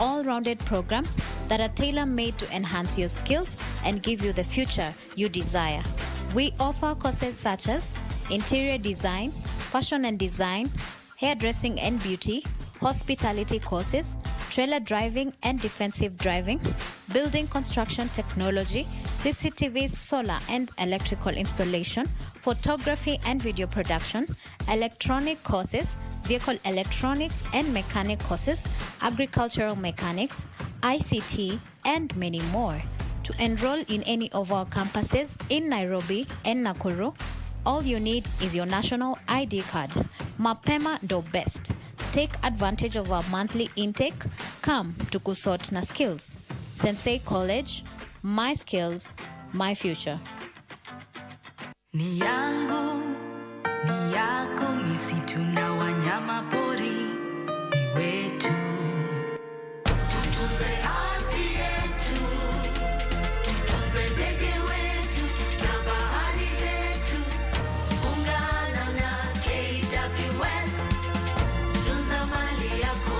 all-rounded programs that are tailor-made to enhance your skills and give you the future you desire. We offer courses such as interior design, fashion and design, hairdressing and beauty, hospitality courses, trailer driving and defensive driving, building construction technology, CCTV, solar and electrical installation, photography and video production, electronic courses, vehicle electronics and mechanic courses, agricultural mechanics, ICT, and many more. To enroll in any of our campuses in Nairobi and Nakuru, all you need is your national ID card. Mapema ndo best. Take advantage of our monthly intake. Come to kusort na skills. Sensei College, my skills, my future. Ni yangu, ni yako, misitu na wanyama pori, ni wetu. Tutunze ardhi yetu, tutunze ndege wetu, na bahari zetu. Ungana na KWS, tunza mali yako.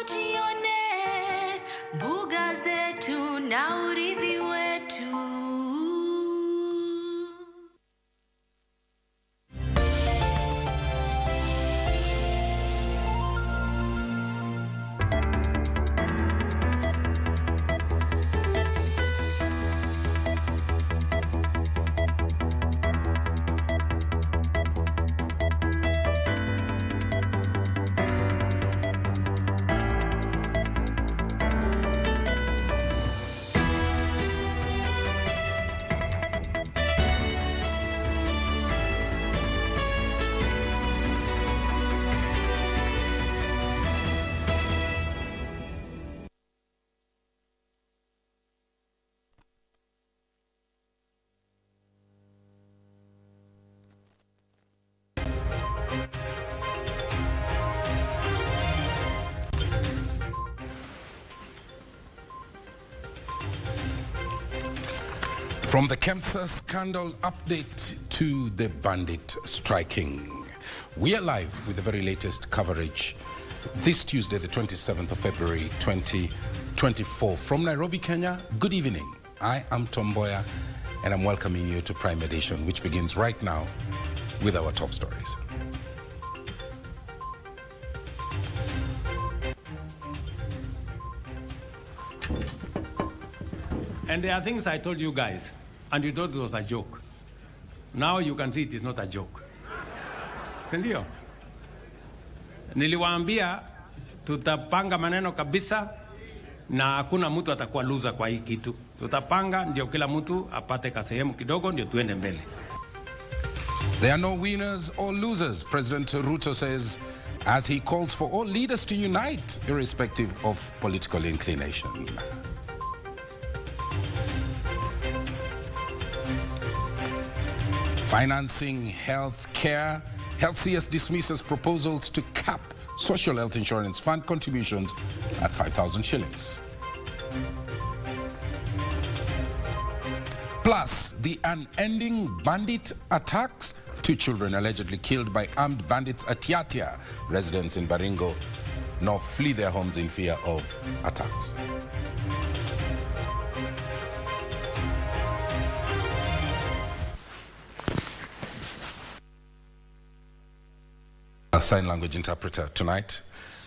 Jione, mbuga zetu na urithi wetu. From the KEMSA scandal update to the bandit striking. We are live with the very latest coverage this Tuesday, the 27th of February, 2024. From Nairobi, Kenya, good evening. I am Mboya, and I'm welcoming you to Prime Edition, which begins right now with our top stories. And there are things I told you guys, and you thought it was a joke. Now you can see it is not a joke. Sindio? Niliwaambia tutapanga maneno kabisa na hakuna mtu atakuwa loser kwa hii kitu. Tutapanga ndio kila mtu apate kasehemu kidogo ndio tuende mbele. There are no winners or losers, President Ruto says, as he calls for all leaders to unite, irrespective of political inclination. Financing health care. Health CS dismisses proposals to cap social health insurance fund contributions at 5,000 shillings. Plus, the unending bandit attacks. 2 children allegedly killed by armed bandits at Yatia. Residents in Baringo now flee their homes in fear of attacks. A sign language interpreter tonight.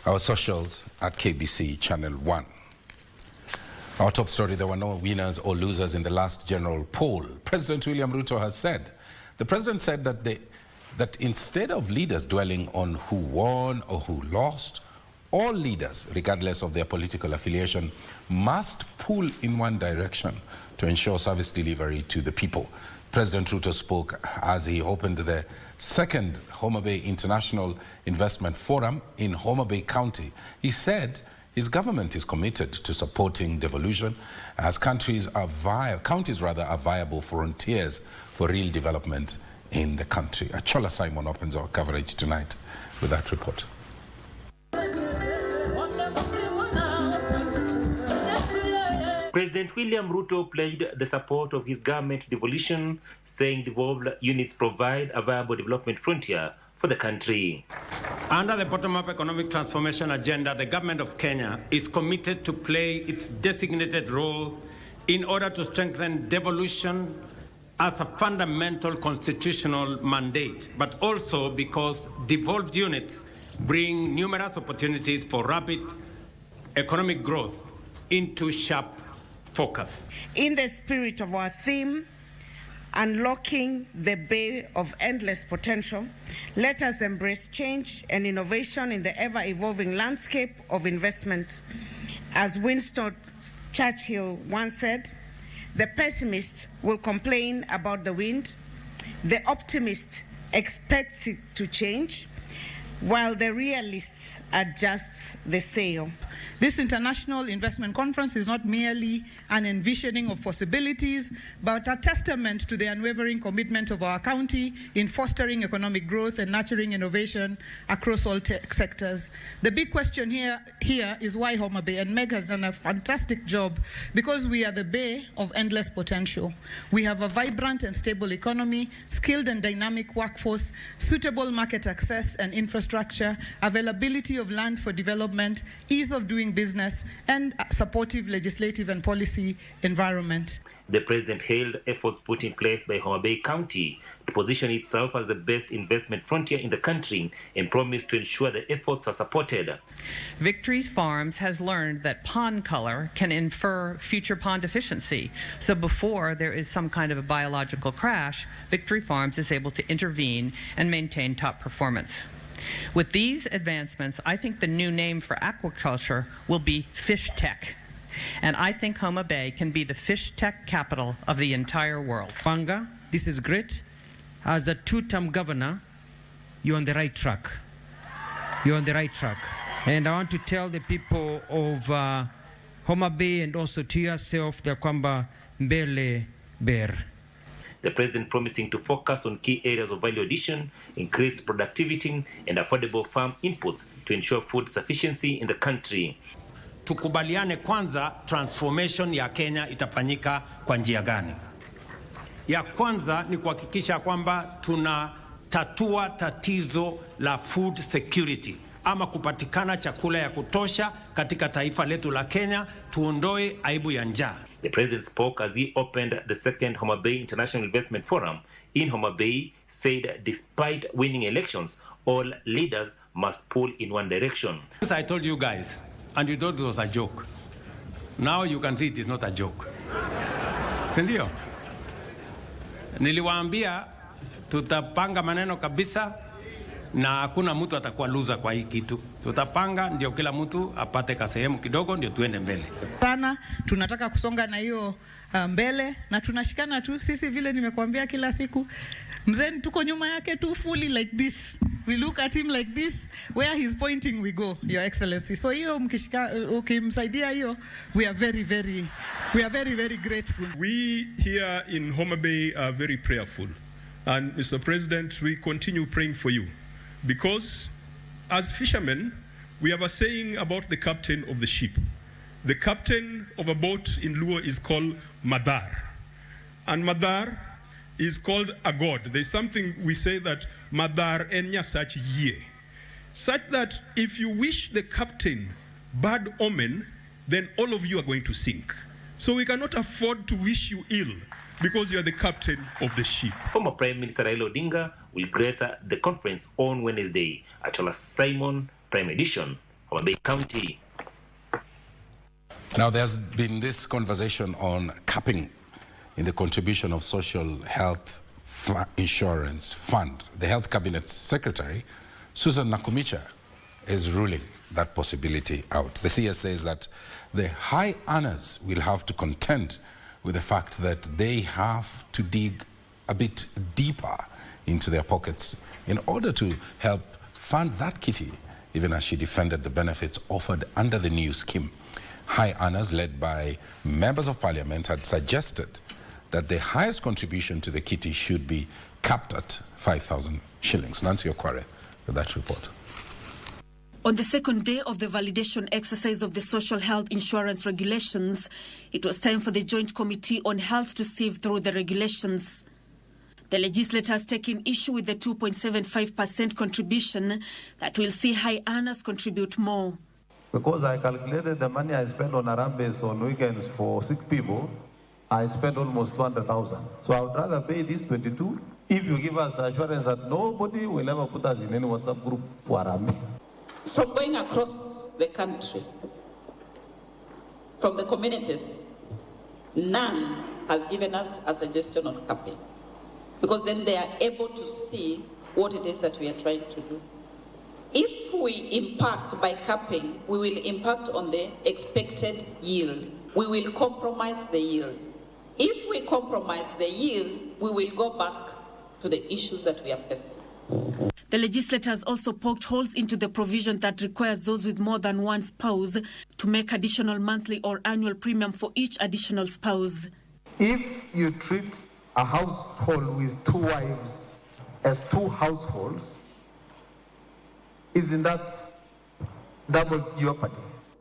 Our socials at KBC Channel 1. Our top story, there were no winners or losers in the last general poll. President William Ruto has said, the president said that instead of leaders dwelling on who won or who lost, all leaders, regardless of their political affiliation, must pull in one direction to ensure service delivery to the people. President Ruto spoke as he opened the second Homa Bay International Investment Forum in Homa Bay County. He said his government is committed to supporting devolution as counties are viable frontiers for real development in the country. Achola Simon opens our coverage tonight with that report. President William Ruto pledged the support of his government to devolution, saying devolved units provide a viable development frontier for the country. Under the bottom-up economic transformation agenda, the government of Kenya is committed to play its designated role in order to strengthen devolution as a fundamental constitutional mandate, but also because devolved units bring numerous opportunities for rapid economic growth into sharp focus. In the spirit of our theme, unlocking the bay of endless potential, let us embrace change and innovation in the ever-evolving landscape of investment. As Winston Churchill once said, the pessimist will complain about the wind, the optimist expects it to change, while the realist adjusts the sail. This International Investment Conference is not merely an envisioning of possibilities, but a testament to the unwavering commitment of our county in fostering economic growth and nurturing innovation across all sectors. The big question here is why Homa Bay, and Meg has done a fantastic job because we are the bay of endless potential. We have a vibrant and stable economy, skilled and dynamic workforce, suitable market access and infrastructure, availability of land for development, ease of doing business, and a supportive legislative and policy environment. The president hailed efforts put in place by Homa Bay County to position itself as the best investment frontier in the country and promised to ensure the efforts are supported. Victory Farms has learned that pond color can infer future pond efficiency. So before there is some kind of a biological crash, Victory Farms is able to intervene and maintain top performance. With these advancements, I think the new name for aquaculture will be fish tech. And I think Homa Bay can be the fish tech capital of the entire world. Panga, this is great. As a two-term governor, you're on the right track. You're on the right track. And I want to tell the people of Homa Bay and also to yourself that kwamba mbele ber. The president promising to focus on key areas of value addition, increased productivity, and affordable farm inputs to ensure food sufficiency in the country. Tukubaliane kwanza, transformation ya Kenya itafanyika kwa njia gani? Ya kwanza ni kuhakikisha kwamba tunatatua tatizo la food security, ama kupatikana chakula ya kutosha katika taifa letu la Kenya, tuondoe aibu ya njaa. The president spoke as he opened the second Homa Bay International Investment Forum in Homa Bay, said despite winning elections, all leaders must pull in one direction. I told you guys, and you thought it was a joke. Now you can see it is not a joke. Sindio? Niliwaambia tutapanga maneno kabisa na hakuna mtu atakuwa loser kwa hii kitu. Tutapanga ndio kila mtu apate kasehemu kidogo ndio tuende mbele. Sana tunataka kusonga na hiyo mbele na tunashikana tu sisi vile nimekuambia kila siku. Mzee tuko nyuma yake tu fully like this. We look at him like this, where he's pointing we go, Your Excellency. So hiyo ukimsaidia hiyo, we are very very grateful. We here in Homa Bay are very prayerful. And Mr. President, we continue praying for you. Because as fishermen, we have a saying about the captain of the ship. The captain of a boat in Luo is called Madar. And Madar is called a god. There's something we say that Madar enya such ye. Such that if you wish the captain bad omen, then all of you are going to sink. So we cannot afford to wish you ill because you are the captain of the ship. Former Prime Minister Raila Odinga will grace the conference on Wednesday at Chola Simon Prime Edition, Homa Bay County. Now, there's been this conversation on capping in the contribution of Social Health Insurance Fund. The Health Cabinet Secretary, Susan Nakumicha, is ruling that possibility out. The CS says that the high earners will have to contend with the fact that they have to dig a bit deeper into their pockets in order to help fund that kitty, even as she defended the benefits offered under the new scheme. High earners, led by members of Parliament, had suggested that the highest contribution to the kitty should be capped at 5,000 shillings. Nancy Okware with that report. On the second day of the validation exercise of the social health insurance regulations, it was time for the Joint Committee on Health to sieve through the regulations. The legislators taking issue with the 2.75% contribution that will see high earners contribute more. Because I calculated the money I spent on Arambes on weekends for sick people, I spent almost 200,000. So I would rather pay this 22 if you give us the assurance that nobody will ever put us in any WhatsApp group for Arambe. From going across the country, from the communities, none has given us a suggestion on capping, because then they are able to see what it is that we are trying to do. If we impact by capping, we will impact on the expected yield. We will compromise the yield. If we compromise the yield, we will go back to the issues that we are facing. The legislators also poked holes into the provision that requires those with more than one spouse to make additional monthly or annual premium for each additional spouse. If you treat a household with 2 wives as 2 households, isn't that double jeopardy?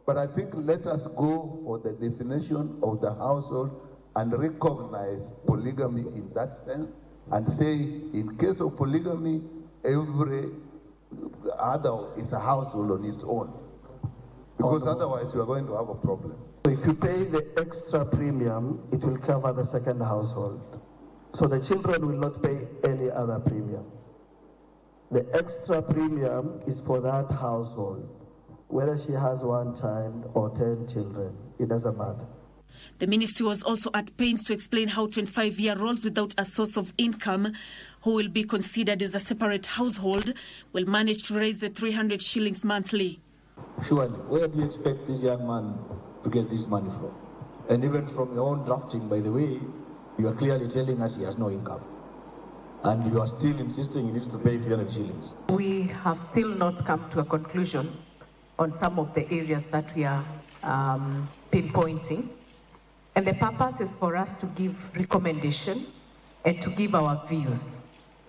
But I think let us go for the definition of the household and recognize polygamy in that sense, and say in case of polygamy, every other is a household on its own, because otherwise we are going to have a problem. If you pay the extra premium, it will cover the second household. So the children will not pay any other premium. The extra premium is for that household. Whether she has 1 child or 10 children, it doesn't matter. The ministry was also at pains to explain how 25-year-olds without a source of income, who will be considered as a separate household, will manage to raise the 300 shillings monthly. Surely, where do you expect this young man to get this money from? And even from your own drafting, by the way, you are clearly telling us he has no income. And you are still insisting he needs to pay 300 shillings. We have still not come to a conclusion on some of the areas that we are pinpointing. And the purpose is for us to give recommendation and to give our views,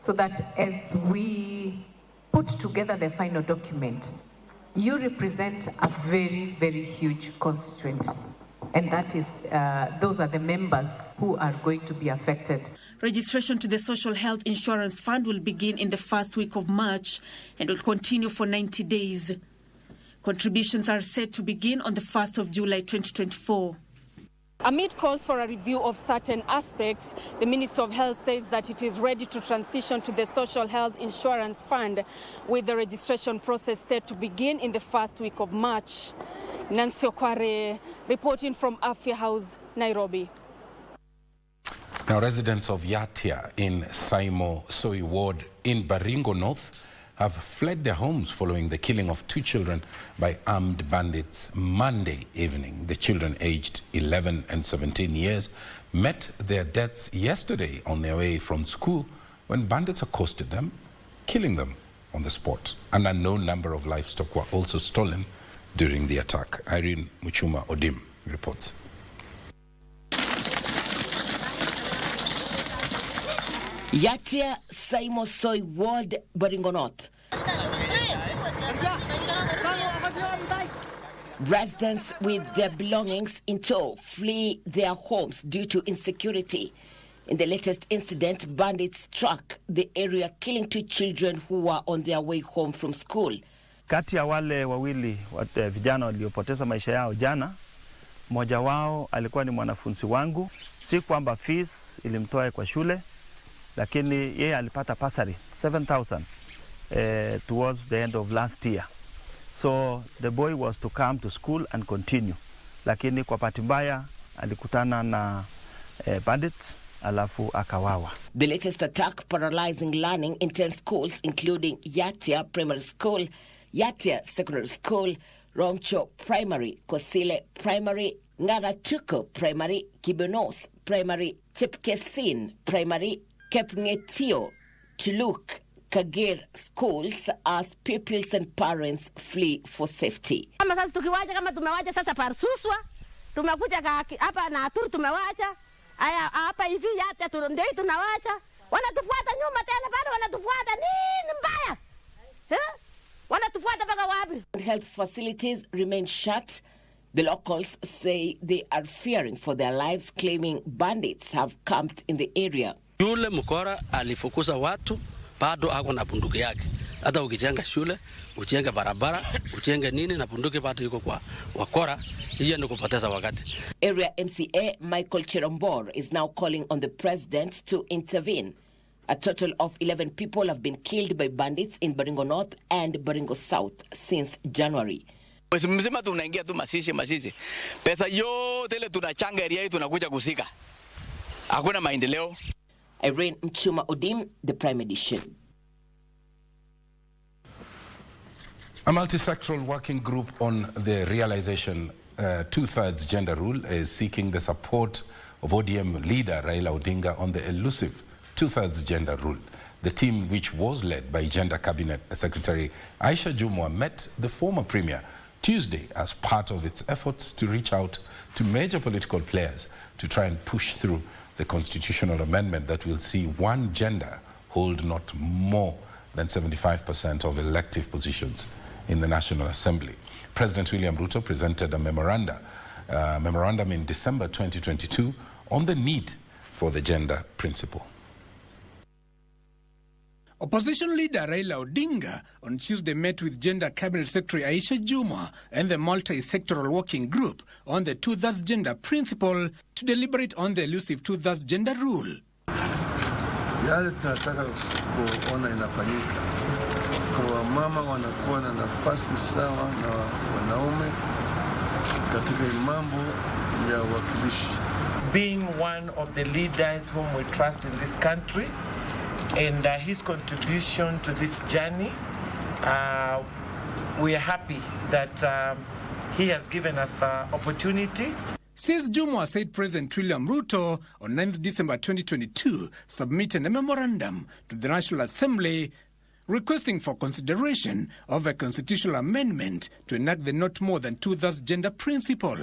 so that as we put together the final document, you represent a very, very huge constituency. And that is, those are the members who are going to be affected. Registration to the Social Health Insurance Fund will begin in the first week of March and will continue for 90 days. Contributions are set to begin on the 1st of July 2024. Amid calls for a review of certain aspects, the Ministry of Health says that it is ready to transition to the Social Health Insurance Fund, with the registration process set to begin in the first week of March. Nancy Okware, reporting from Afya House, Nairobi. Now, residents of Yatia in Saimo Soi Ward in Baringo North have fled their homes following the killing of 2 children by armed bandits Monday evening. The children, aged 11 and 17 years, met their deaths yesterday on their way from school when bandits accosted them, killing them on the spot. An unknown number of livestock were also stolen during the attack. Irene Muchuma Odim reports. Yatia Saimo Soi Ward, Baringo North. Residents with their belongings in tow flee their homes due to insecurity. In the latest incident, bandits struck the area, killing 2 children who were on their way home from school. Kati ya wale wawili vijana waliopoteza maisha yao jana, mmoja wao alikuwa ni mwanafunzi wangu. Si kwamba fees ilimtoa kwa shule, lakini yeye alipata pasari 7,000 towards the end of last year. So the boy was to come to school and continue. Lakini kwa bahati mbaya alikutana na bandits alafu akawawa. The latest attack paralyzing learning in 10 schools, including Yatia Primary School, Yatia Secondary School, Romcho Primary, Kosile Primary, Ngaratuko Primary, Kibenos Primary, Chepkesin Primary, Kepngetio, Tuluk, Kagir schools as pupils and parents flee for safety. Kama sasa tukiwacha, kama tumewacha sasa Parsuswa, tumekuja hapa na Aturu tumewacha, hapa hivi Yatia turondei tunawacha, wanatufuata nyuma tena bado wanatufuata, nini mbaya? Wanatufuata mpaka wapi? Health facilities remain shut. The locals say they are fearing for their lives, claiming bandits have camped in the area. Yule mkora alifukuza watu, bado ako na bunduki yake. Hata ukijenga shule, ujenge barabara, ujenge nini na bunduki bado yuko kwa wakora, hiyo ni kupoteza wakati. Area MCA Michael Cherombor is now calling on the president to intervene. A total of 11 people have been killed by bandits in Baringo North and Baringo South since January. Mwezi mzima tunaingia tu masisi. Pesa yote ile tunachanga area hii tunakuja kusika. Hakuna maendeleo. Irene Mchuma Odim, the Prime Edition. A multi-sectoral working group on the realization two-thirds gender rule is seeking the support of ODM leader Raila Odinga on the elusive two-thirds gender rule. The team, which was led by Gender Cabinet Secretary Aisha Jumwa, met the former Premier Tuesday as part of its efforts to reach out to major political players to try and push through the constitutional amendment that will see one gender hold not more than 75% of elective positions in the National Assembly. President William Ruto presented a memorandum in December 2022 on the need for the gender principle. Opposition leader Raila Odinga on Tuesday met with Gender Cabinet Secretary Aisha Jumwa and the multi-sectoral working group on the two-thirds gender principle to deliberate on the elusive two-thirds gender rule. Yale tunataka kuona inafanyika kwa wamama wanakuwa na nafasi sawa na wanaume katika mambo ya wakilishi. Being one of the leaders whom we trust in this country, and his contribution to this journey, we are happy that he has given us opportunity. Says Jumwa said President William Ruto on 9th December 2022 submitted a memorandum to the National Assembly requesting for consideration of a constitutional amendment to enact the not more than two-thirds gender principle.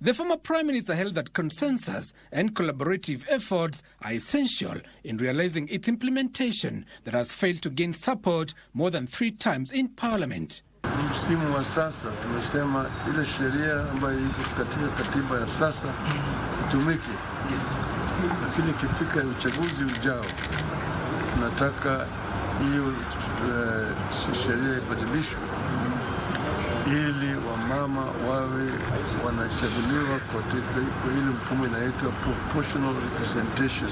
The former Prime Minister held that consensus and collaborative efforts are essential in realizing its implementation that has failed to gain support more than 3 times in Parliament. Msimu wa sasa tumesema ile sheria ambayo iko katika katiba ya sasa itumike. Lakini ikifika uchaguzi ujao tunataka hiyo sheria ibadilishwe ili wamama wawe wanachaguliwa kwa ile mfumo inaitwa proportional representation.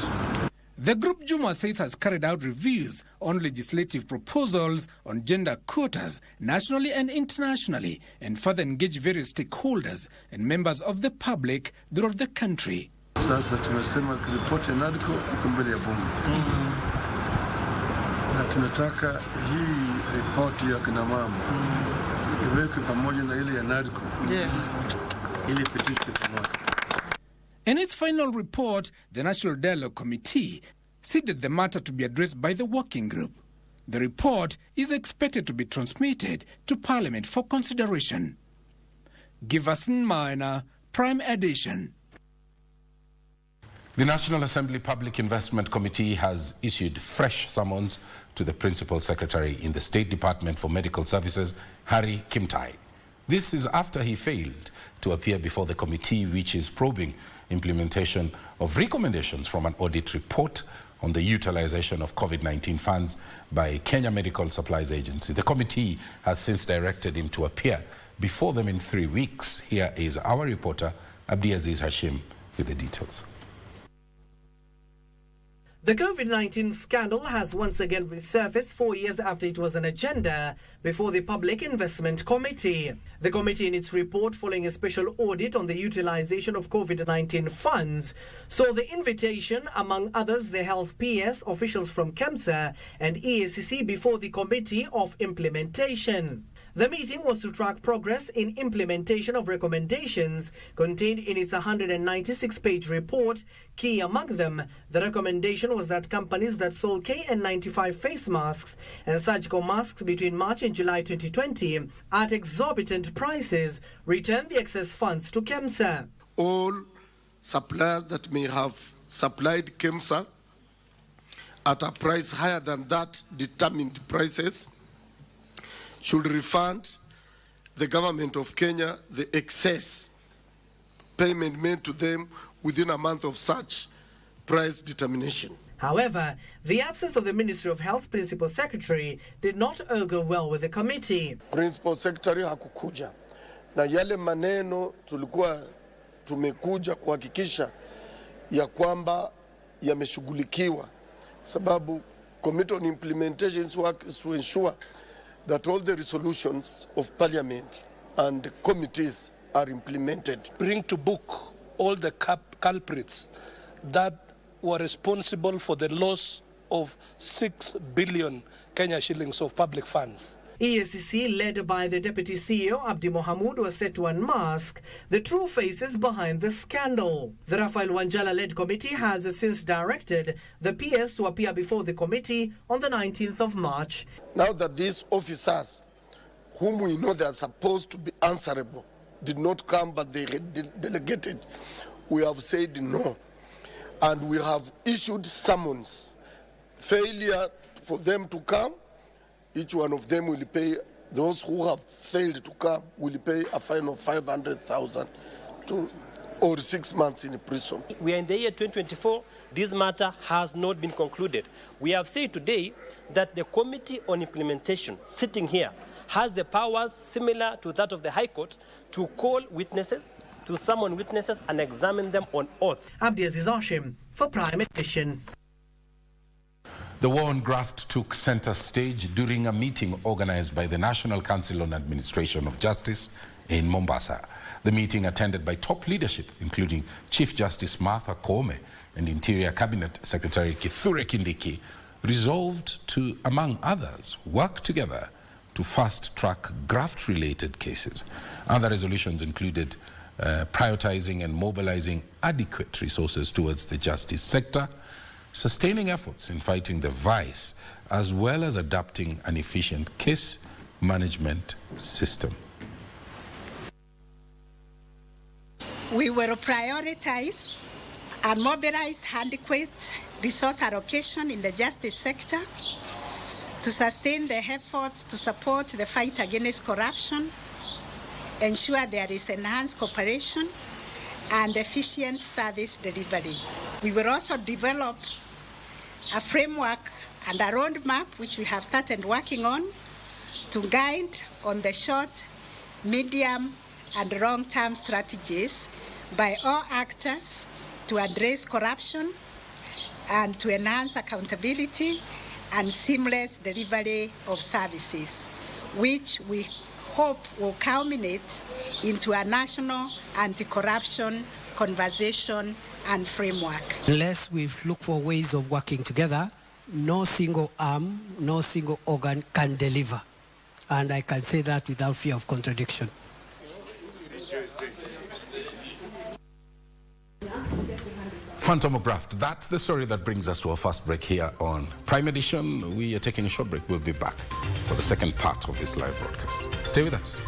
The group Juma says has carried out reviews on legislative proposals on gender quotas nationally and internationally and further engage various stakeholders and members of the public throughout the country. Sasa tumesema ripoti NADCO iko mbele ya bunge. Na tunataka hii ripoti ya kina mama iweke pamoja na ile ya NADCO. Yes. Ili pitishwe pamoja. In its final report, the National Dialogue Committee stated the matter to be addressed by the working group. The report is expected to be transmitted to Parliament for consideration. Giverson Minor, Prime Edition. The National Assembly Public Investment Committee has issued fresh summons to the Principal Secretary in the State Department for Medical Services, Harry Kimtai. This is after he failed to appear before the committee, which is probing implementation of recommendations from an audit report on the utilization of COVID-19 funds by Kenya Medical Supplies Agency. The committee has since directed him to appear before them in 3 weeks. Here is our reporter, Abdiaziz Hashim, with the details. The COVID-19 scandal has once again resurfaced 4 years after it was an agenda before the Public Investment Committee. The committee, in its report following a special audit on the utilization of COVID-19 funds, saw the invitation, among others, the health PS, officials from KEMSA and EACC before the Committee of Implementation. The meeting was to track progress in implementation of recommendations contained in its 196-page report. Key among them, the recommendation was that companies that sold KN95 face masks and surgical masks between March and July 2020 at exorbitant prices return the excess funds to KEMSA. All suppliers that may have supplied KEMSA at a price higher than that determined prices should refund the government of Kenya the excess payment made to them within a month of such price determination. However, the absence of the Ministry of Health Principal Secretary did not augur well with the committee. Principal Secretary hakukuja. Na yale maneno tulikuwa tumekuja kuhakikisha ya kwamba yameshughulikiwa. Sababu Committee on Implementation's work is to ensure that all the resolutions of Parliament and committees are implemented. Bring to book all the culprits that were responsible for the loss of 6 billion Kenya shillings of public funds. EACC, led by the Deputy CEO Abdi Mohamud, was set to unmask the true faces behind the scandal. The Raphael Wanjala-led committee has since directed the PS to appear before the committee on the 19th of March. Now that these officers, whom we know they are supposed to be answerable, did not come but they delegated, we have said no. And we have issued summons. Failure for them to come, each one of them will pay, those who have failed to come will pay a fine of 500,000 or 6 months in prison. We are in the year 2024. This matter has not been concluded. We have said today that the Committee on Implementation sitting here has the powers similar to that of the High Court to call witnesses, to summon witnesses and examine them on oath. Abdiaziz Hashim for Prime Edition. The war on graft took center stage during a meeting organized by the National Council on Administration of Justice in Mombasa. The meeting, attended by top leadership, including Chief Justice Martha Koome and Interior Cabinet Secretary Kithure Kindiki, resolved to, among others, work together to fast-track graft-related cases. Other resolutions included prioritizing and mobilizing adequate resources towards the justice sector, sustaining efforts in fighting the vice, as well as adapting an efficient case management system. We will prioritize and mobilize adequate resource allocation in the justice sector to sustain the efforts to support the fight against corruption, ensure there is enhanced cooperation and efficient service delivery. We will also develop a framework and a roadmap, which we have started working on, to guide on the short, medium, and long-term strategies by all actors to address corruption and to enhance accountability and seamless delivery of services, which we hope will culminate into a national anti-corruption conversation and framework. Unless we look for ways of working together, no single arm, no single organ can deliver. And I can say that without fear of contradiction. Phantom of graft. That's the story that brings us to our first break here on Prime Edition. We are taking a short break. We'll be back for the second part of this live broadcast. Stay with us.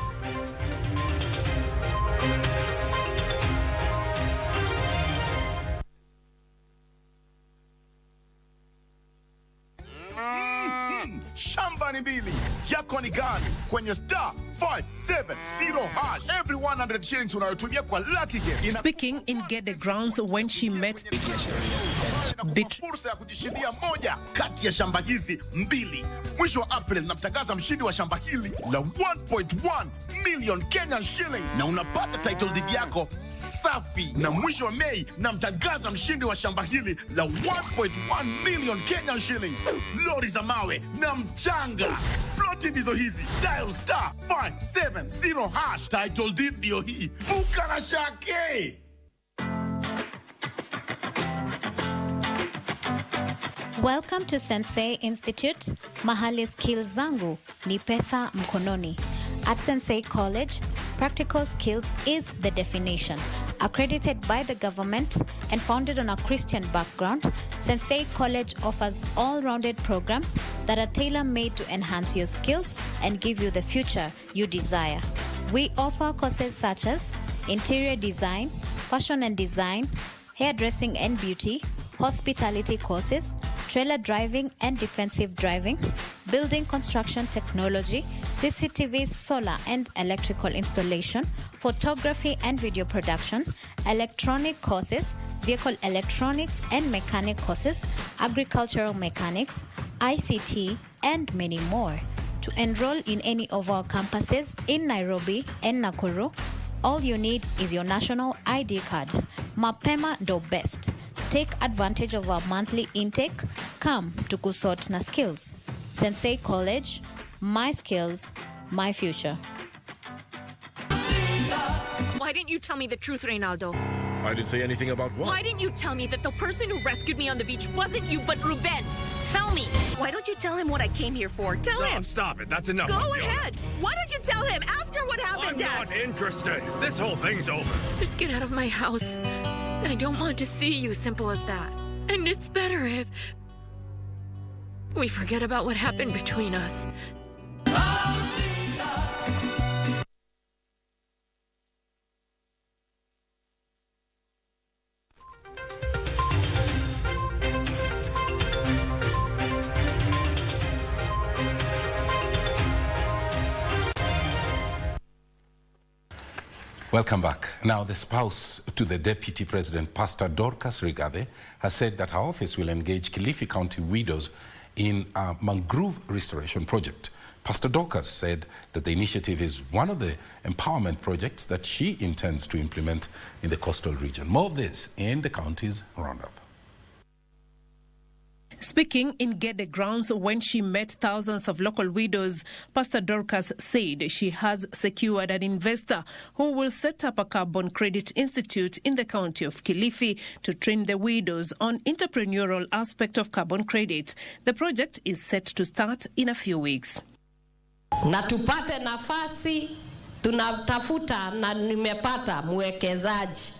Shamba ni mbili, yako ni gani? Kwenye star 570 hash. Every 100 shillings unayotumia kwa lucky game. Speaking in Get the Grounds when she met fursa ya kujishindia moja kati ya shamba hizi mbili. Mwisho wa April namtangaza mshindi wa shamba hili la 1.1 million Kenyan shillings na unapata title deed yako safi. Na mwisho wa Mei namtangaza mshindi wa shamba hili la 1.1 million Kenyan shillings, lori za mawe na mchanga. Ploti ndizo hizi. Dial star 570 hash. Title deed ndio hii. Vuka na shake. Welcome to Sensei Institute. Mahali skills zangu ni pesa mkononi. At Sensei College, practical skills is the definition. Accredited by the government and founded on a Christian background, Sensei College offers all-rounded programs that are tailor-made to enhance your skills and give you the future you desire. We offer courses such as interior design, fashion and design, hairdressing and beauty, hospitality courses, trailer driving and defensive driving, building construction technology, CCTV, solar and electrical installation, photography and video production, electronic courses, vehicle electronics and mechanic courses, agricultural mechanics, ICT, and many more. To enroll in any of our campuses in Nairobi and Nakuru, all you need is your national ID card. Mapema ndo best. Take advantage of our monthly intake. Come to kusort na skills. Sensei College, my skills, my future. Why didn't you tell me the truth, Reynaldo? I didn't say anything about what? Why didn't you tell me that the person who rescued me on the beach wasn't you, but Ruben? Tell me. Why don't you tell him what I came here for? Tell him. Stop it. That's enough. Go ahead. Why don't you tell him? Ask her what happened, I'm Dad. not interested. This whole thing's over. Just get out of my house. I don't want to see you, simple as that. And it's better if we forget about what happened between us. Welcome back. Now, the spouse to the Deputy President, Pastor Dorcas Rigathi, has said that her office will engage Kilifi County widows in a mangrove restoration project. Pastor Dorcas said that the initiative is one of the empowerment projects that she intends to implement in the coastal region. More of this in the county's roundup. Speaking in Gede grounds when she met thousands of local widows, Pastor Dorcas said she has secured an investor who will set up a carbon credit institute in the county of Kilifi to train the widows on entrepreneurial aspect of carbon credit. The project is set to start in a few weeks. Na tupate nafasi, tunatafuta na nimepata mwekezaji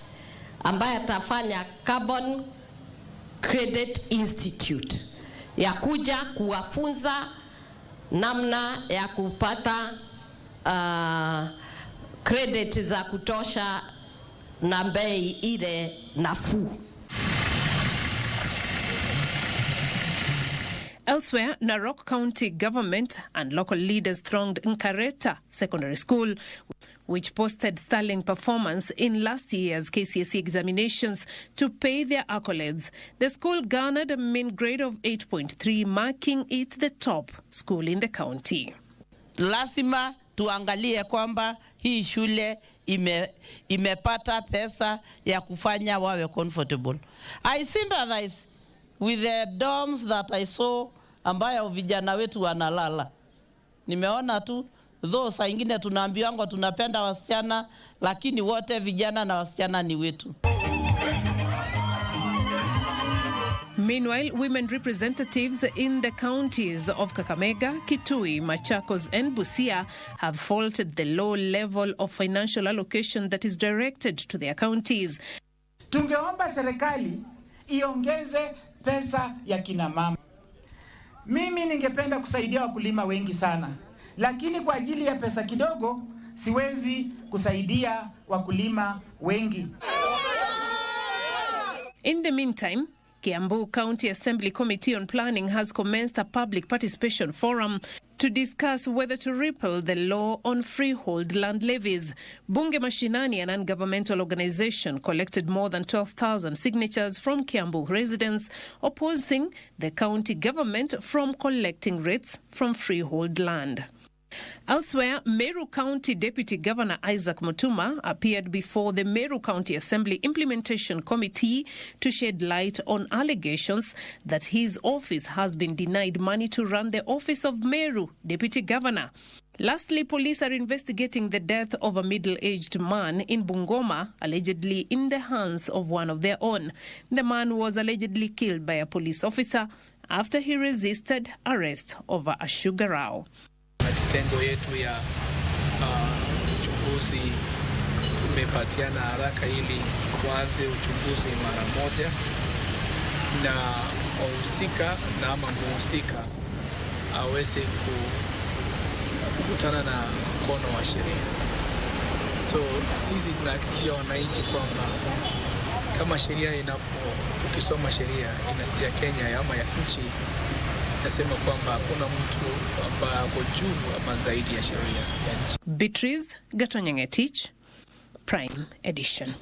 ambaye atafanya carbon Credit Institute ya kuja kuwafunza namna ya kupata credit za kutosha na bei ile nafuu. Elsewhere, Narok County government and local leaders thronged Nkareta Secondary School, which posted sterling performance in last year's KCSE examinations to pay their accolades. The school garnered a mean grade of 8.3, marking it the top school in the county. Lazima tuangalie kwamba hii shule imepata pesa ya kufanya wawe comfortable. I sympathize with the dorms that I saw ambayo vijana wetu wanalala. Nimeona tu though saa ingine tunaambiwa tunapenda wasichana, lakini wote vijana na wasichana ni wetu. Meanwhile, women representatives in the counties of Kakamega, Kitui, Machakos and Busia have faulted the low level of financial allocation that is directed to their counties. Tungeomba serikali iongeze pesa ya kina mama. Mimi ningependa kusaidia wakulima wengi sana, lakini kwa ajili ya pesa kidogo siwezi kusaidia wakulima wengi. In the meantime, Kiambu County Assembly Committee on Planning has commenced a public participation forum to discuss whether to repeal the law on freehold land levies. Bunge Mashinani, an non-governmental organization, collected more than 12,000 signatures from Kiambu residents opposing the county government from collecting rates from freehold land. Elsewhere, Meru County Deputy Governor Isaac Mutuma appeared before the Meru County Assembly Implementation Committee to shed light on allegations that his office has been denied money to run the office of Meru Deputy Governor. Lastly, police are investigating the death of a middle-aged man in Bungoma, allegedly in the hands of one of their own. The man was allegedly killed by a police officer after he resisted arrest over a sugar row. Kitengo yetu ya uchunguzi tumepatiana haraka ili kuanze uchunguzi mara moja na wahusika na ama muhusika aweze kukutana na mkono wa sheria. So sisi tunahakikishia wananchi kwamba kama sheria ukisoma sheria ya Kenya ama ya nchi nasema kwamba hakuna mtu ambaye ako juu ama zaidi ya sheria ya nchi. Beatrice Gatonyangetich, Prime Edition.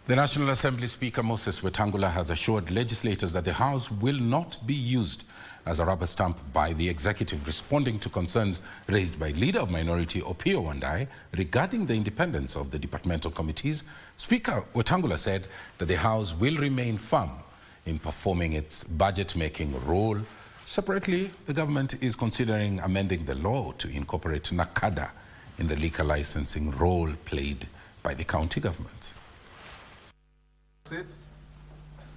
The National Assembly Speaker Moses Wetangula has assured legislators that the House will not be used as a rubber stamp by the executive, responding to concerns raised by Leader of Minority Opiyo Wandayi regarding the independence of the departmental committees. Speaker Wetangula said that the House will remain firm in performing its budget-making role. Separately, the government is considering amending the law to incorporate NACADA in the liquor licensing role played by the county government.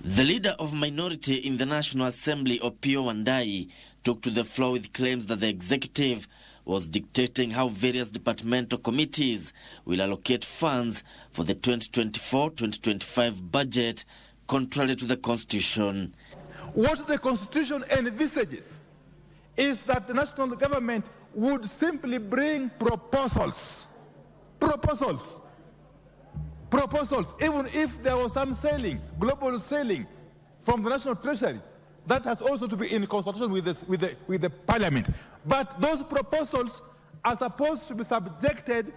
The Leader of Minority in the National Assembly, Opiyo Wandayi, took to the floor with claims that the executive was dictating how various departmental committees will allocate funds for the 2024-2025 budget, contrary to the Constitution. What the Constitution envisages is that the national government would simply bring proposals, even if there was some selling, global selling from the National Treasury. That has also to be in consultation with the Parliament. But those proposals are supposed to be subjected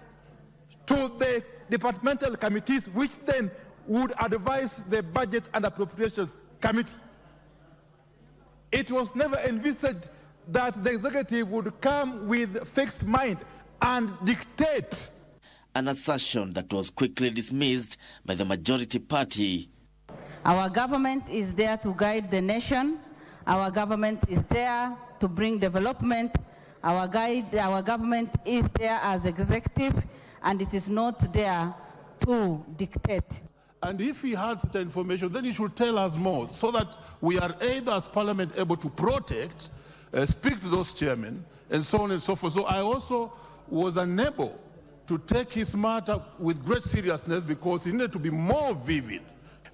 to the departmental committees, which then would advise the Budget and Appropriations Committee. It was never envisaged that the executive would come with fixed mind and dictate. An assertion that was quickly dismissed by the majority party. Our government is there to guide the nation. Our government is there to bring development. Our government is there as executive, and it is not there to dictate. And if he had such information, then he should tell us more, so that we are able as Parliament able to protect, speak to those chairmen, and so on and so forth. So I also was unable to take his matter with great seriousness because he needed to be more vivid.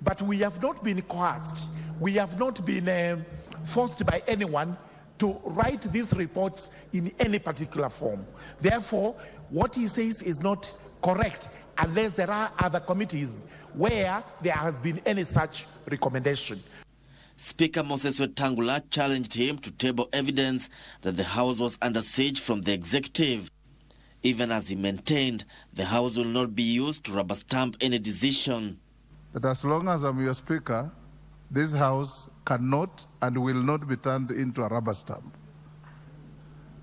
But we have not been coerced. We have not been forced by anyone to write these reports in any particular form. Therefore, what he says is not correct unless there are other committees where there has been any such recommendation. Speaker Moses Wetangula challenged him to table evidence that the House was under siege from the executive, even as he maintained the House will not be used to rubber stamp any decision. That as long as I'm your Speaker, this House cannot and will not be turned into a rubber stamp.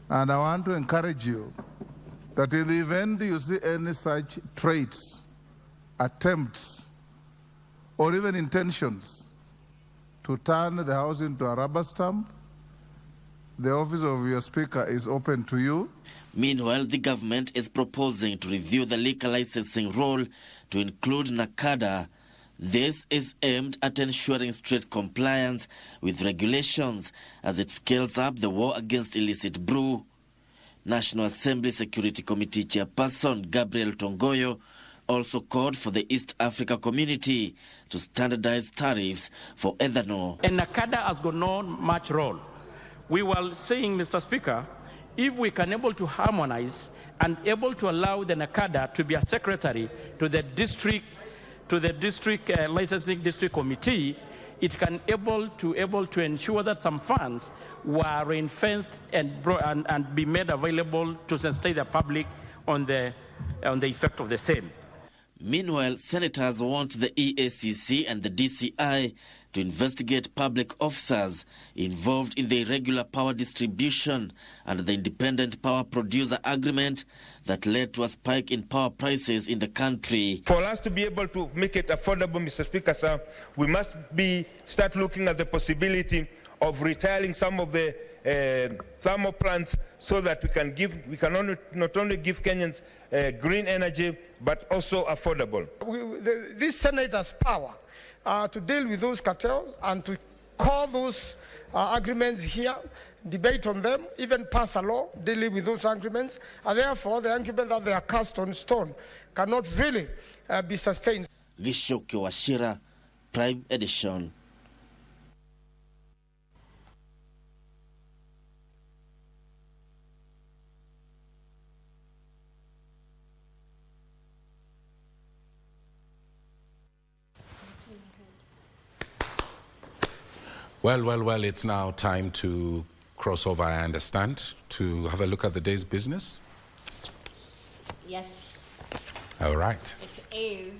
And I want to encourage you that in the event you see any such traits, attempts, or even intentions to turn the House into a rubber stamp, the office of your Speaker is open to you. Meanwhile, the government is proposing to review the liquor licensing role to include NACADA. This is aimed at ensuring strict compliance with regulations as it scales up the war against illicit brew. National Assembly Security Committee Chairperson Gabriel Tongoyo also called for the East Africa community to standardize tariffs for ethanol. And NACADA has got no much role. We were saying, Mr. Speaker, if we can able to harmonize and able to allow the NACADA to be a secretary to the district licensing district committee, it can able to ensure that some funds were ring-fenced and be made available to sensitize the public on the effect of the same. Meanwhile, senators want the EACC and the DCI to investigate public officers involved in the irregular power distribution and the independent power producer agreement that led to a spike in power prices in the country. For us to be able to make it affordable, Mr. Speaker, sir, we must start looking at the possibility of retiring some of the thermal plants so that we can not only give Kenyans green energy, but also affordable. This Senate has power to deal with those cartels and to call those agreements here, debate on them, even pass a law dealing with those agreements, and therefore the agreement that they are cast on stone cannot really be sustained. Gishokyo Washira, Prime Edition. Well, it's now time to cross over, I understand, to have a look at the day's business. Yes. All right. It is.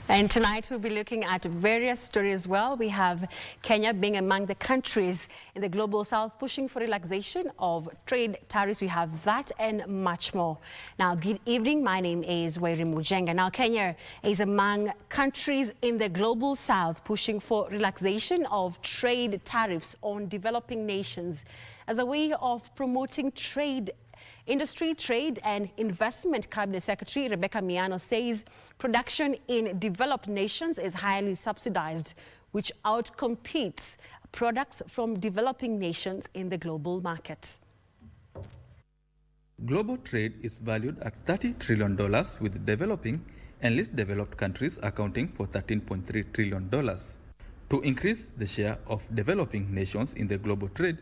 And tonight we'll be looking at various stories as well. We have Kenya being among the countries in the Global South pushing for relaxation of trade tariffs. We have that and much more. Now, good evening. My name is Wairi Mujenga. Now, Kenya is among countries in the Global South pushing for relaxation of trade tariffs on developing nations as a way of promoting industry, trade and investment. Cabinet Secretary Rebecca Miano says production in developed nations is highly subsidized, which outcompetes products from developing nations in the global market. Global trade is valued at $30 trillion, with developing and least developed countries accounting for $13.3 trillion. To increase the share of developing nations in the global trade,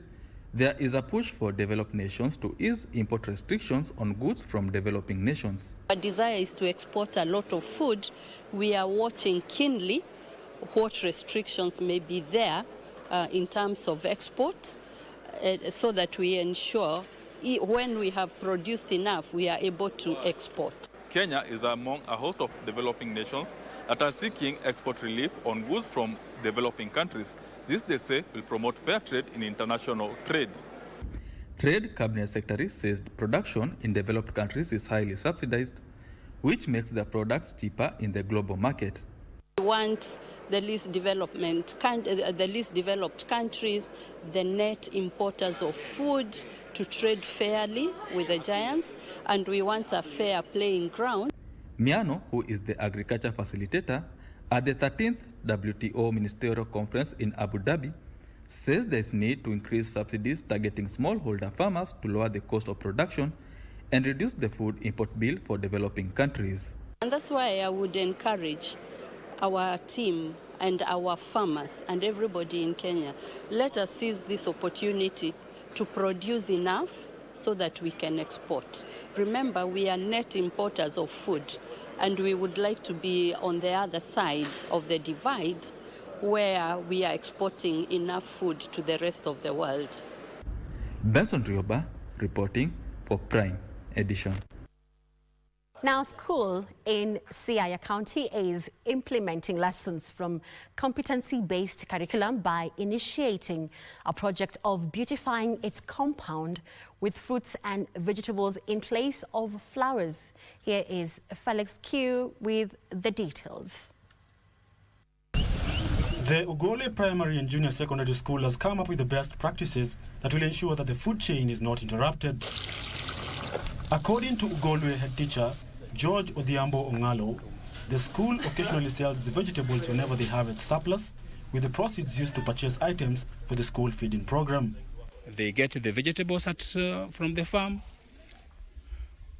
there is a push for developed nations to ease import restrictions on goods from developing nations. Our desire is to export a lot of food. We are watching keenly what restrictions may be there in terms of export so that we ensure when we have produced enough, we are able to export. Kenya is among a host of developing nations that are seeking export relief on goods from developing countries. This, they say, will promote fair trade in international trade. Trade Cabinet Secretary says production in developed countries is highly subsidized, which makes the products cheaper in the global market. We want the least developed countries, the net importers of food, to trade fairly with the giants, and we want a fair playing ground. Miano, who is the agriculture facilitator at the 13th WTO Ministerial Conference in Abu Dhabi, says there is need to increase subsidies targeting smallholder farmers to lower the cost of production and reduce the food import bill for developing countries. And that's why I would encourage our team and our farmers and everybody in Kenya, let us seize this opportunity to produce enough so that we can export. Remember, we are net importers of food, and we would like to be on the other side of the divide where we are exporting enough food to the rest of the world. Benson Rioba reporting for Prime Edition. Now, school in Siaya County is implementing lessons from competency-based curriculum by initiating a project of beautifying its compound with fruits and vegetables in place of flowers. Here is Felix Q with the details. The Ugole Primary and Junior Secondary School has come up with the best practices that will ensure that the food chain is not interrupted. According to Ugolwe head teacher George Odhiambo Ongalo, the school occasionally sells the vegetables whenever they have its surplus, with the proceeds used to purchase items for the school feeding program. They get the vegetables from the farm.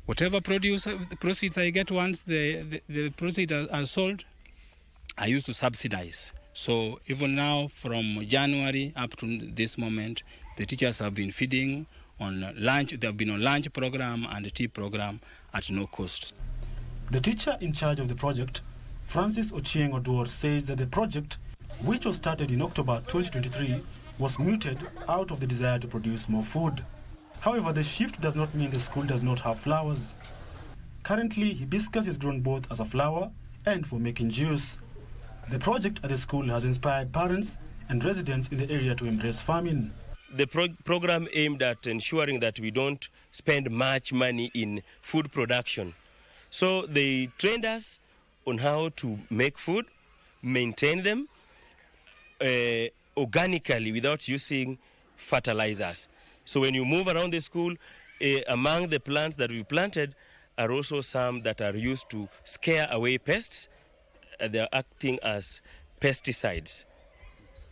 Whatever proceeds I get once the proceeds are sold, I used to subsidize. So even now, from January up to this moment, the teachers have been feeding on lunch. They have been on lunch program and tea program at no cost. The teacher in charge of the project, Francis Ochieng Oduor, says that the project, which was started in October 2023, was mooted out of the desire to produce more food. However, the shift does not mean the school does not have flowers. Currently, hibiscus is grown both as a flower and for making juice. The project at the school has inspired parents and residents in the area to embrace farming. The program aimed at ensuring that we don't spend much money in food production. So they trained us on how to make food, maintain them organically without using fertilizers. So when you move around the school, among the plants that we planted are also some that are used to scare away pests. They are acting as pesticides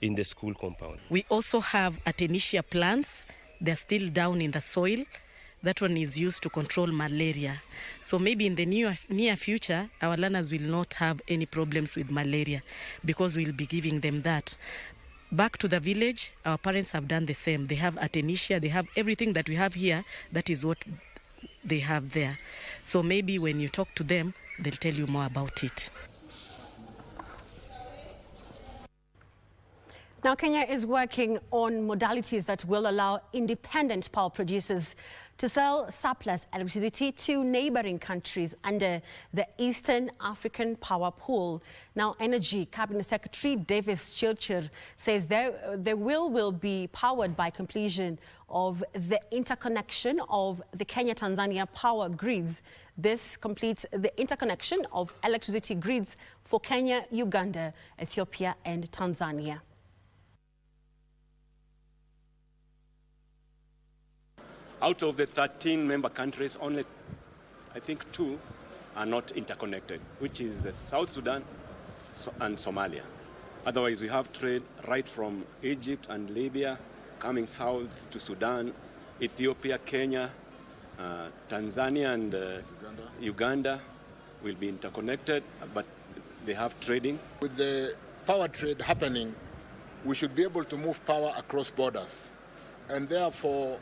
in the school compound. We also have Artemisia plants. They're still down in the soil. That one is used to control malaria. So maybe in the near future, our learners will not have any problems with malaria because we'll be giving them that. Back to the village, our parents have done the same. They have Artemisia, they have everything that we have here. That is what they have there. So maybe when you talk to them, they'll tell you more about it. Now, Kenya is working on modalities that will allow independent power producers to sell surplus electricity to neighboring countries under the Eastern African Power Pool. Now, Energy Cabinet Secretary Davis Chilchir says the will be powered by completion of the interconnection of the Kenya-Tanzania power grids. This completes the interconnection of electricity grids for Kenya, Uganda, Ethiopia, and Tanzania. Out of the 13 member countries, only I think 2 are not interconnected, which is South Sudan and Somalia. Otherwise, we have trade right from Egypt and Libya, coming south to Sudan, Ethiopia, Kenya, Tanzania, and Uganda will be interconnected, but they have trading. With the power trade happening, we should be able to move power across borders. And therefore,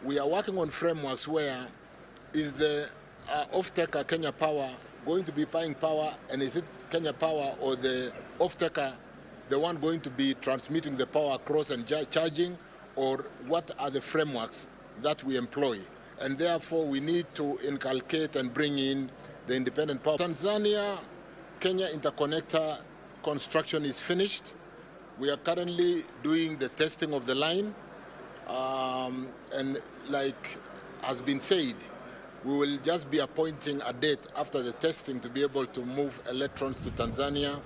we are working on frameworks where is the off-taker Kenya Power going to be buying power, and is it Kenya Power or the off-taker the one going to be transmitting the power across and charging, or what are the frameworks that we employ? And therefore we need to inculcate and bring in the independent power. Tanzania, Kenya interconnector construction is finished. We are currently doing the testing of the line. And like has been said, we will just be appointing a date after the testing to be able to move electrons to Tanzania.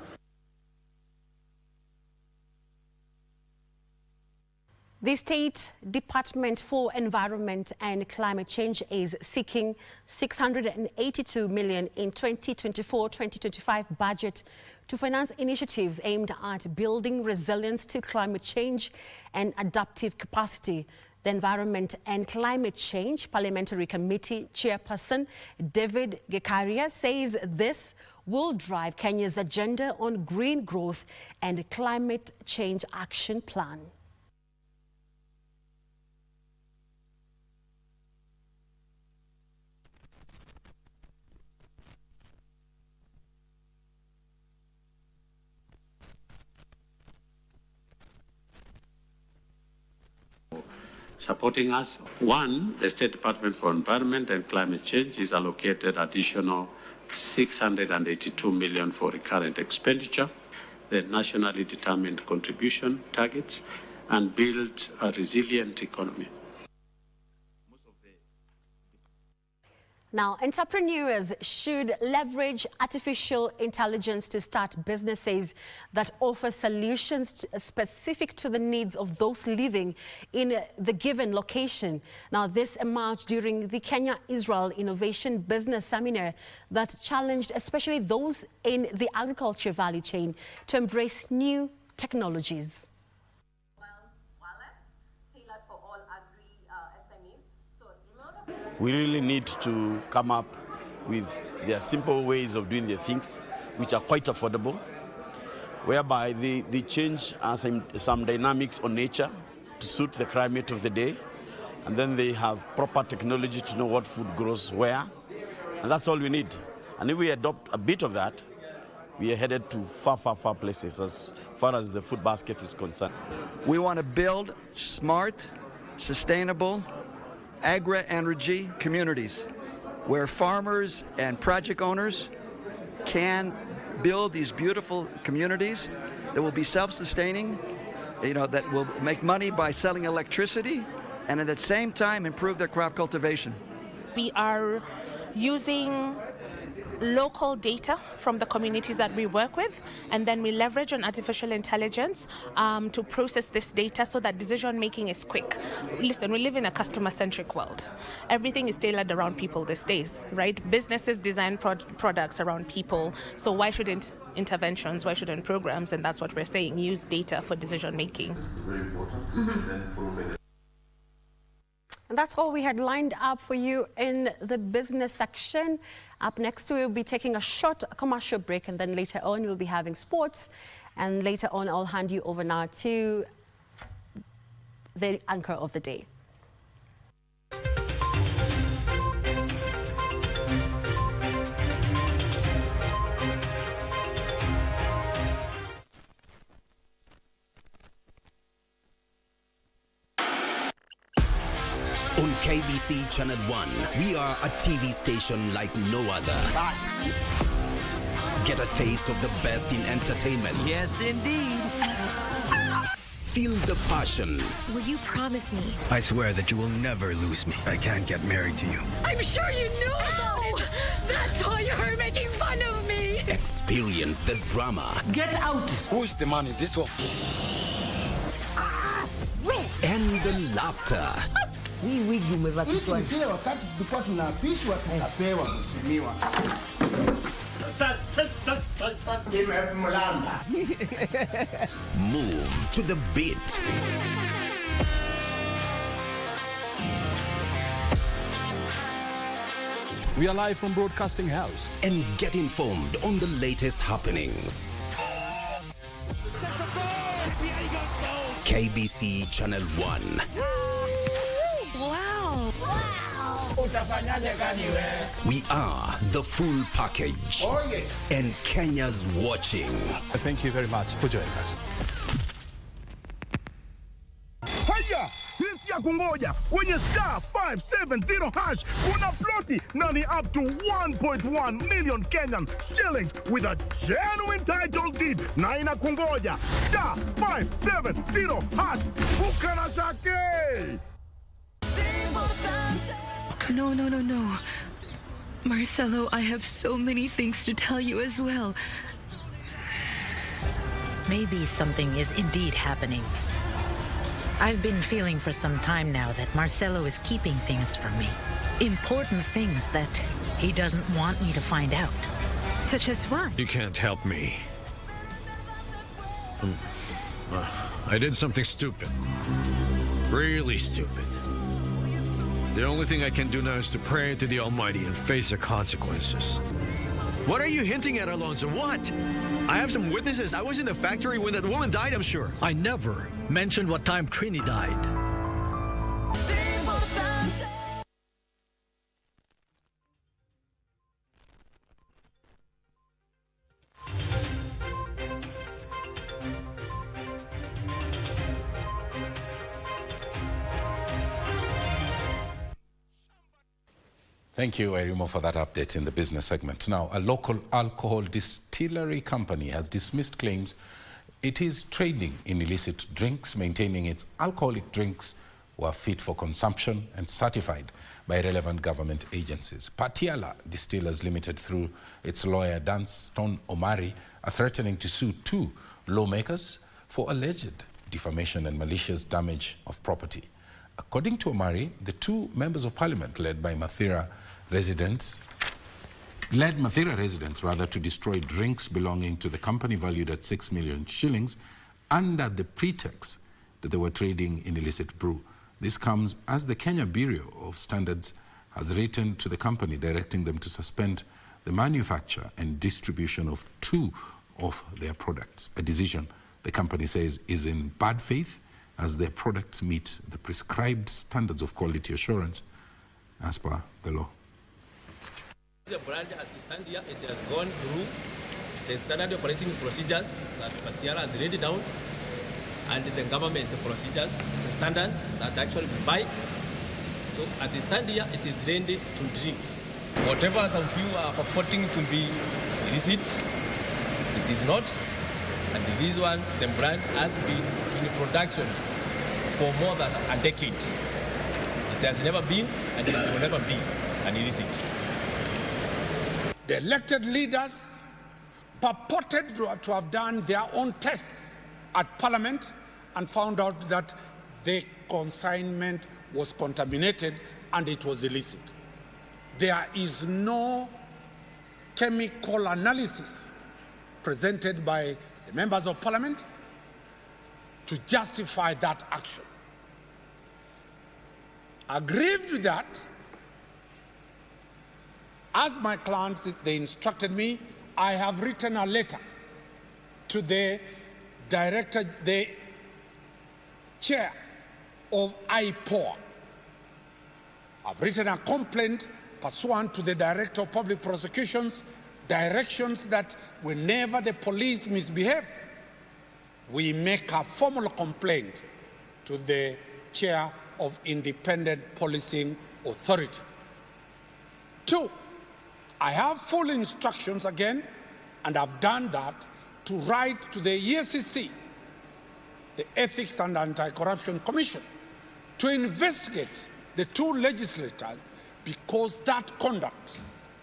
The State Department for Environment and Climate Change is seeking $682 million in 2024-2025 budget to finance initiatives aimed at building resilience to climate change and adaptive capacity. The Environment and Climate Change Parliamentary Committee Chairperson David Gekaria says this will drive Kenya's agenda on green growth and climate change action plan. Supporting us. One, the State Department for Environment and Climate Change is allocated additional $682 million for recurrent expenditure, the nationally determined contribution targets, and build a resilient economy. Now, entrepreneurs should leverage artificial intelligence to start businesses that offer solutions specific to the needs of those living in the given location. Now, this emerged during the Kenya-Israel Innovation Business Seminar that challenged especially those in the agriculture value chain to embrace new technologies. We really need to come up with their simple ways of doing their things, which are quite affordable, whereby they change some dynamics on nature to suit the climate of the day, and then they have proper technology to know what food grows where, and that's all we need. And if we adopt a bit of that, we are headed to far, far, far places as far as the food basket is concerned. We want to build smart, sustainable, agri-energy communities where farmers and project owners can build these beautiful communities that will be self-sustaining, that will make money by selling electricity, and at the same time improve their crop cultivation. We are using local data from the communities that we work with, and then we leverage on artificial intelligence to process this data so that decision making is quick. Listen, we live in a customer-centric world. Everything is tailored around people these days, right? Businesses design products around people, so why shouldn't interventions, why shouldn't programs, and that's what we're saying, use data for decision making. Very important. And that's all we had lined up for you in the business section. Up next, we'll be taking a short commercial break, and then later on, we'll be having sports. And later on, I'll hand you over now to the anchor of the day. KBC Channel 1, we are a TV station like no other. Get a taste of the best in entertainment. Yes, indeed. Feel the passion. Will you promise me? I swear that you will never lose me. I can't get married to you. I'm sure you knew about it. That's why you're making fun of me. Experience the drama. Get out. Who's the man in this one? And the laughter. Hii wigi umevaa kichwani. Sisi wakati tulikuwa tunapishwa tunapewa mheshimiwa. Move to the beat. We are live from Broadcasting House. And get informed on the latest happenings. KBC Channel 1. Wow. We are the full package. Oh, yes. And Kenya's watching. Thank you very much for joining us. Haya, sisi ya kungoja kwenye star 570 hash kuna ploti na ni up to 1.1 million Kenyan shillings with a genuine title deed na inakungoja star 570 hash bukana shake. No. Marcelo, I have so many things to tell you as well. Maybe something is indeed happening. I've been feeling for some time now that Marcelo is keeping things from me. Important things that he doesn't want me to find out. Such as what? You can't help me. I did something stupid. Really stupid. The only thing I can do now is to pray to the Almighty and face the consequences. What are you hinting at, Alonso? What? I have some witnesses. I was in the factory when that woman died, I'm sure. I never mentioned what time Trini died. Thank you, Erimo, for that update in the business segment. Now, a local alcohol distillery company has dismissed claims it is trading in illicit drinks, maintaining its alcoholic drinks were fit for consumption and certified by relevant government agencies. Patiala Distillers Limited, through its lawyer Danston Omari, are threatening to sue 2 lawmakers for alleged defamation and malicious damage of property. According to Omari, the 2 members of parliament led Mathira residents to destroy drinks belonging to the company valued at 6 million shillings under the pretext that they were trading in illicit brew. This comes as the Kenya Bureau of Standards has written to the company directing them to suspend the manufacture and distribution of 2 of their products, a decision the company says is in bad faith as their products meet the prescribed standards of quality assurance as per the law. The brand as it stands here, it has gone through the standard operating procedures that Patiala has laid down and the government procedures, the standards that actually we buy. So at the stand here, it is ready to drink. Whatever some few are purporting to be illicit, it is not. And this one, the brand has been in production for more than a decade. It has never been and it will never be an illicit. The elected leaders purported to have done their own tests at Parliament and found out that the consignment was contaminated and it was illicit. There is no chemical analysis presented by the members of Parliament to justify that action. Aggrieved with that, as my clients, they instructed me, I have written a letter to the director, the chair of IPOA. I've written a complaint pursuant to the director of public prosecutions, directions that whenever the police misbehave, we make a formal complaint to the chair of independent policing authority. 2, I have full instructions again, and I've done that, to write to the EACC, the Ethics and Anti-Corruption Commission, to investigate the 2 legislators, because that conduct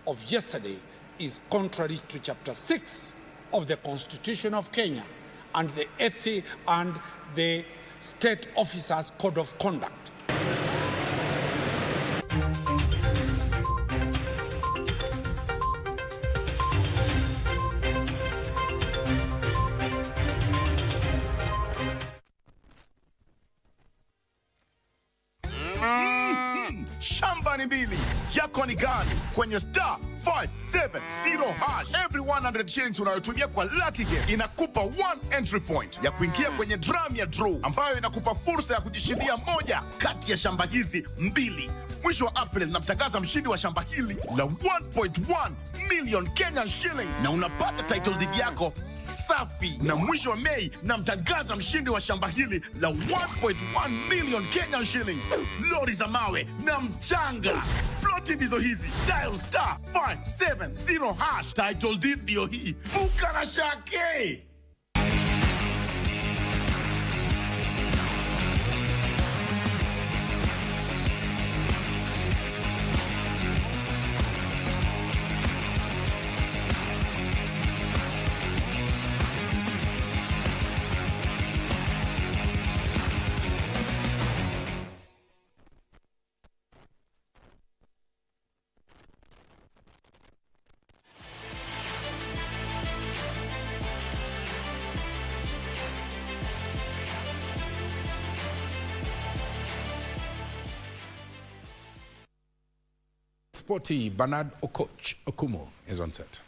of yesterday is contrary to Chapter 6 of the Constitution of Kenya and the State Officers Code of Conduct. Shamba ni mbili, yako ni gani? Kwenye star 570 hash. Every 100 shillings unayotumia kwa Lucky Game inakupa 1 entry point ya kuingia kwenye drum ya draw, ambayo inakupa fursa ya kujishindia moja kati ya shamba hizi mbili. Mwisho wa April namtangaza mshindi wa shamba hili la 1.1 million Kenyan shillings, na unapata title deed yako safi. Na mwisho wa Mei namtangaza mshindi wa shamba hili la 1.1 million Kenyan shillings, lori za mawe na mchanga. Ploti ndizo hizi. Dial star 570 hash. Title deed ndio hii. Vuka na shake. Sporty Bernard Okumo is on set.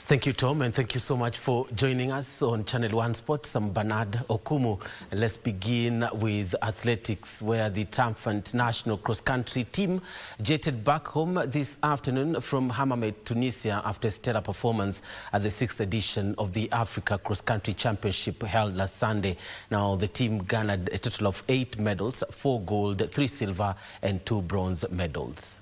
Thank you, Tom, and thank you so much for joining us on Channel 1 Sports. I'm Bernard Okumu. Let's begin with athletics, where the triumphant national cross-country team jetted back home this afternoon from Homa Bay, Tunisia, after a stellar performance at the 6th edition of the Africa Cross-Country Championship held last Sunday. Now, the team garnered a total of 8 medals, 4 gold, 3 silver, and 2 bronze medals.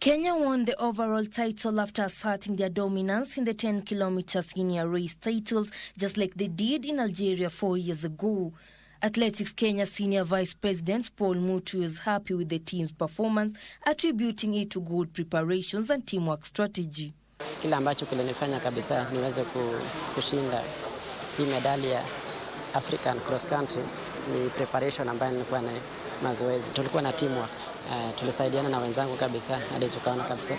Kenya won the overall title after asserting their dominance in the 10-kilometer senior race titles, just like they did in Algeria 4 years ago. Athletics Kenya Senior Vice President Paul Mutu is happy with the team's performance, attributing it to good preparations and teamwork strategy. Kile ambacho kilinifanya kabisa niweze kushinda hii medali ya African Cross Country ni preparation ambayo nilikuwa na mazoezi. Tulikuwa na teamwork. Tulisaidiana na wenzangu kabisa hadi tukaona kabisa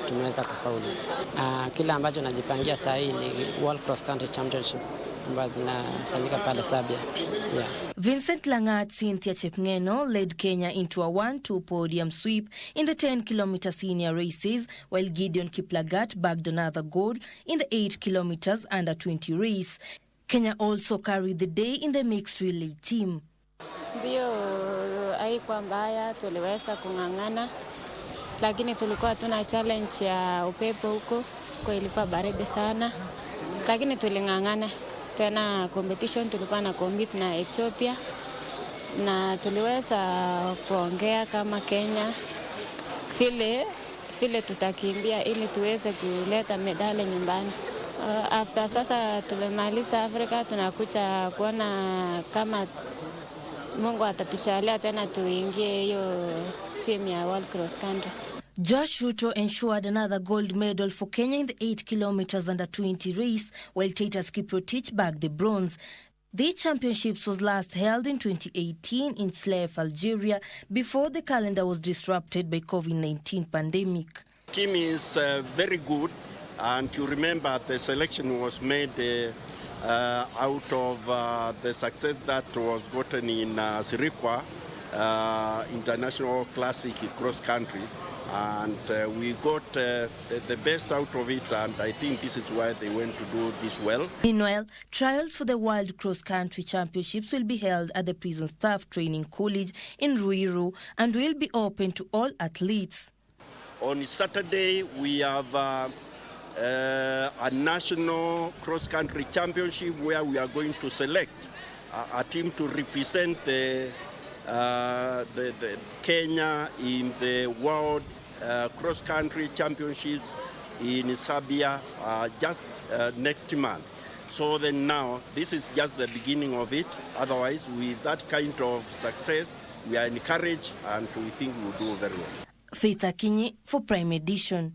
tumeweza kufaulu. Kile ambacho najipangia saa hii ni World Cross Country Championship ambazo zinafanyika pale Serbia. Yeah. Vincent Langat Cynthia Chepngeno led Kenya into a 1-2 podium sweep in the 10-kilometer senior races, while Gideon Kiplagat bagged another gold in the 8 kilometers under 20 race. Kenya also carried the day in the mixed relay team. Haikuwa mbaya, tuliweza kung'ang'ana, lakini tulikuwa tuna challenge ya upepo huko, kwa ilikuwa baridi sana, lakini tuling'ang'ana. Tena competition tulikuwa na compete na Ethiopia, na tuliweza kuongea kama Kenya vile tutakimbia ili tuweze kuleta medali nyumbani. After sasa tumemaliza Afrika, tunakuja kuona kama Mungu atatuchalia tena tuingie hiyo team ya World Cross Country. Josh Ruto ensured another gold medal for Kenya in the 8 kilometers under 20 race, while Titus Kiprotich bagged the bronze. The championships was last held in 2018 in Chlef, Algeria, before the calendar was disrupted by COVID-19 pandemic. Team is very good, and you remember the selection was made out of the success that was gotten in Sirikwa International Classic Cross Country, and we got the best out of it, and I think this is why they went to do this well. Meanwhile, trials for the World Cross Country Championships will be held at the Prison Staff Training College in Ruiru and will be open to all athletes. On Saturday, we have a national cross-country championship where we are going to select a team to represent the Kenya in the World Cross-Country Championships in Serbia just next month. So then now, this is just the beginning of it. Otherwise, with that kind of success, we are encouraged and we think we will do very well. Faith Akinyi for Prime Edition.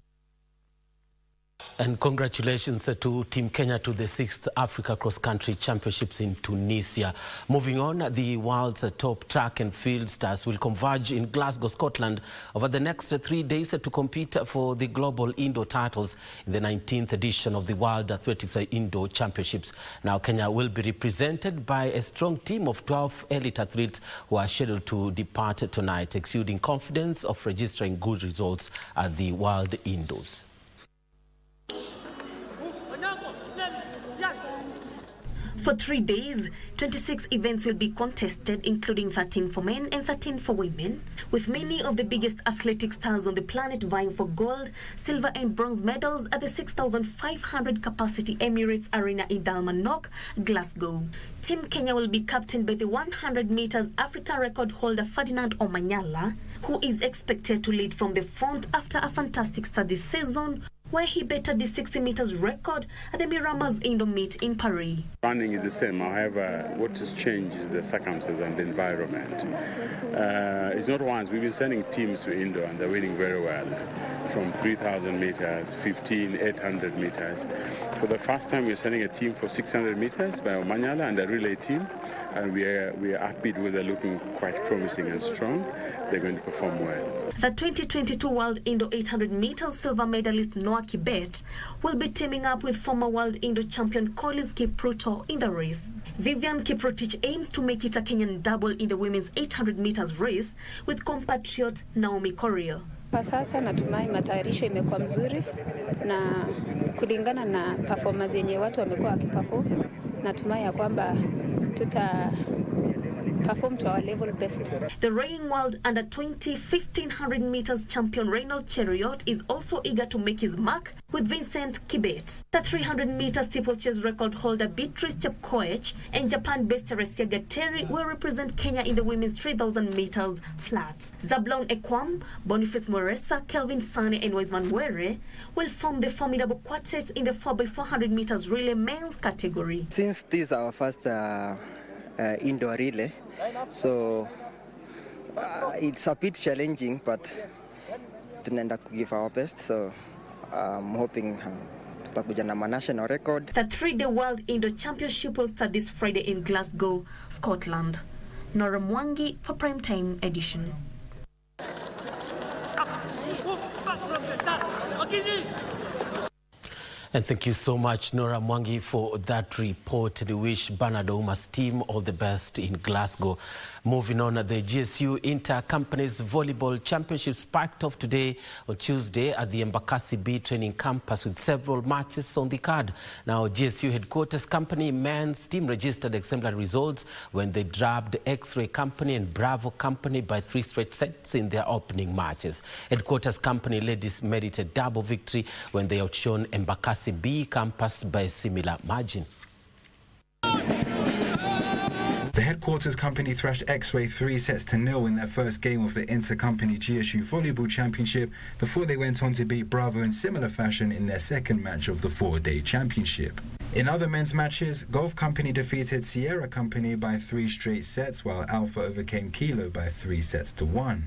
And congratulations to Team Kenya to the 6th Africa Cross Country Championships in Tunisia. Moving on, the world's top track and field stars will converge in Glasgow, Scotland over the next 3 days to compete for the global indoor titles in the 19th edition of the World Athletics Indoor Championships. Now, Kenya will be represented by a strong team of 12 elite athletes who are scheduled to depart tonight, exuding confidence of registering good results at the World Indoors. For 3 days, 26 events will be contested, including 13 for men and 13 for women, with many of the biggest athletic stars on the planet vying for gold, silver and bronze medals at the 6,500 capacity Emirates Arena in Dalmarnock, Glasgow. Team Kenya will be captained by the 100 meters African record holder Ferdinand Omanyala, who is expected to lead from the front after a fantastic start this season, where he bettered the 60 meters record at the Miramars Indoor Meet in Paris. Running is the same, however, what has changed is the circumstances and the environment. It's not once, we've been sending teams to indoor and they're winning very well, from 3,000 meters, 15, 800 meters. For the first time, we're sending a team for 600 meters by Omanyala and a relay team, and we are happy because they're looking quite promising and strong. They're going to perform well. The 2022 World Indoor 800 meters silver medalist Noah Kibet will be teaming up with former World Indoor champion Collins Kipruto in the race. Vivian Kiprotich aims to make it a Kenyan double in the women's 800 meters race with compatriot Naomi Korir. Kwa sasa natumai matayarisho imekuwa mzuri na kulingana na performance yenye watu wamekuwa wakiperform, natumai ya kwamba tuta perform to our level best. The reigning world under 20 1500 meters champion Reynold Cheriot is also eager to make his mark with Vincent Kibet. The 300 meter steeplechase record holder Beatrice Chepkoech and Japan-based Teresia Gateri will represent Kenya in the women's 3000 meters flat. Zablon Ekwam, Boniface Moresa, Kelvin Sane and Wiseman Were will form the formidable quartet in the 4x400 meters relay men's category. Since this is our first indoor relay, so it's a bit challenging, but tunaenda to give our best, so I'm hoping tutakuja na national record. The 3-day World Indoor Championship will start this Friday in Glasgow, Scotland. Nora Mwangi for Primetime Edition. And thank you so much, Nora Mwangi, for that report. We wish Bernard Ouma's team all the best in Glasgow. Moving on, the GSU Inter-Companies Volleyball Championship sparked off today on Tuesday at the Embakasi B training campus with several matches on the card. Now, GSU headquarters company men's team registered exemplary results when they drubbed X-Ray Company and Bravo Company by 3 straight sets in their opening matches. Headquarters company ladies made it a double victory when they outshone Embakasi B campus by a similar margin. The headquarters company thrashed X-Ray 3-0 in their first game of the Inter-Company GSU Volleyball Championship before they went on to beat Bravo in similar fashion in their second match of the 4-day championship. In other men's matches, Golf Company defeated Sierra Company by 3 straight sets, while Alpha overcame Kilo by 3-1.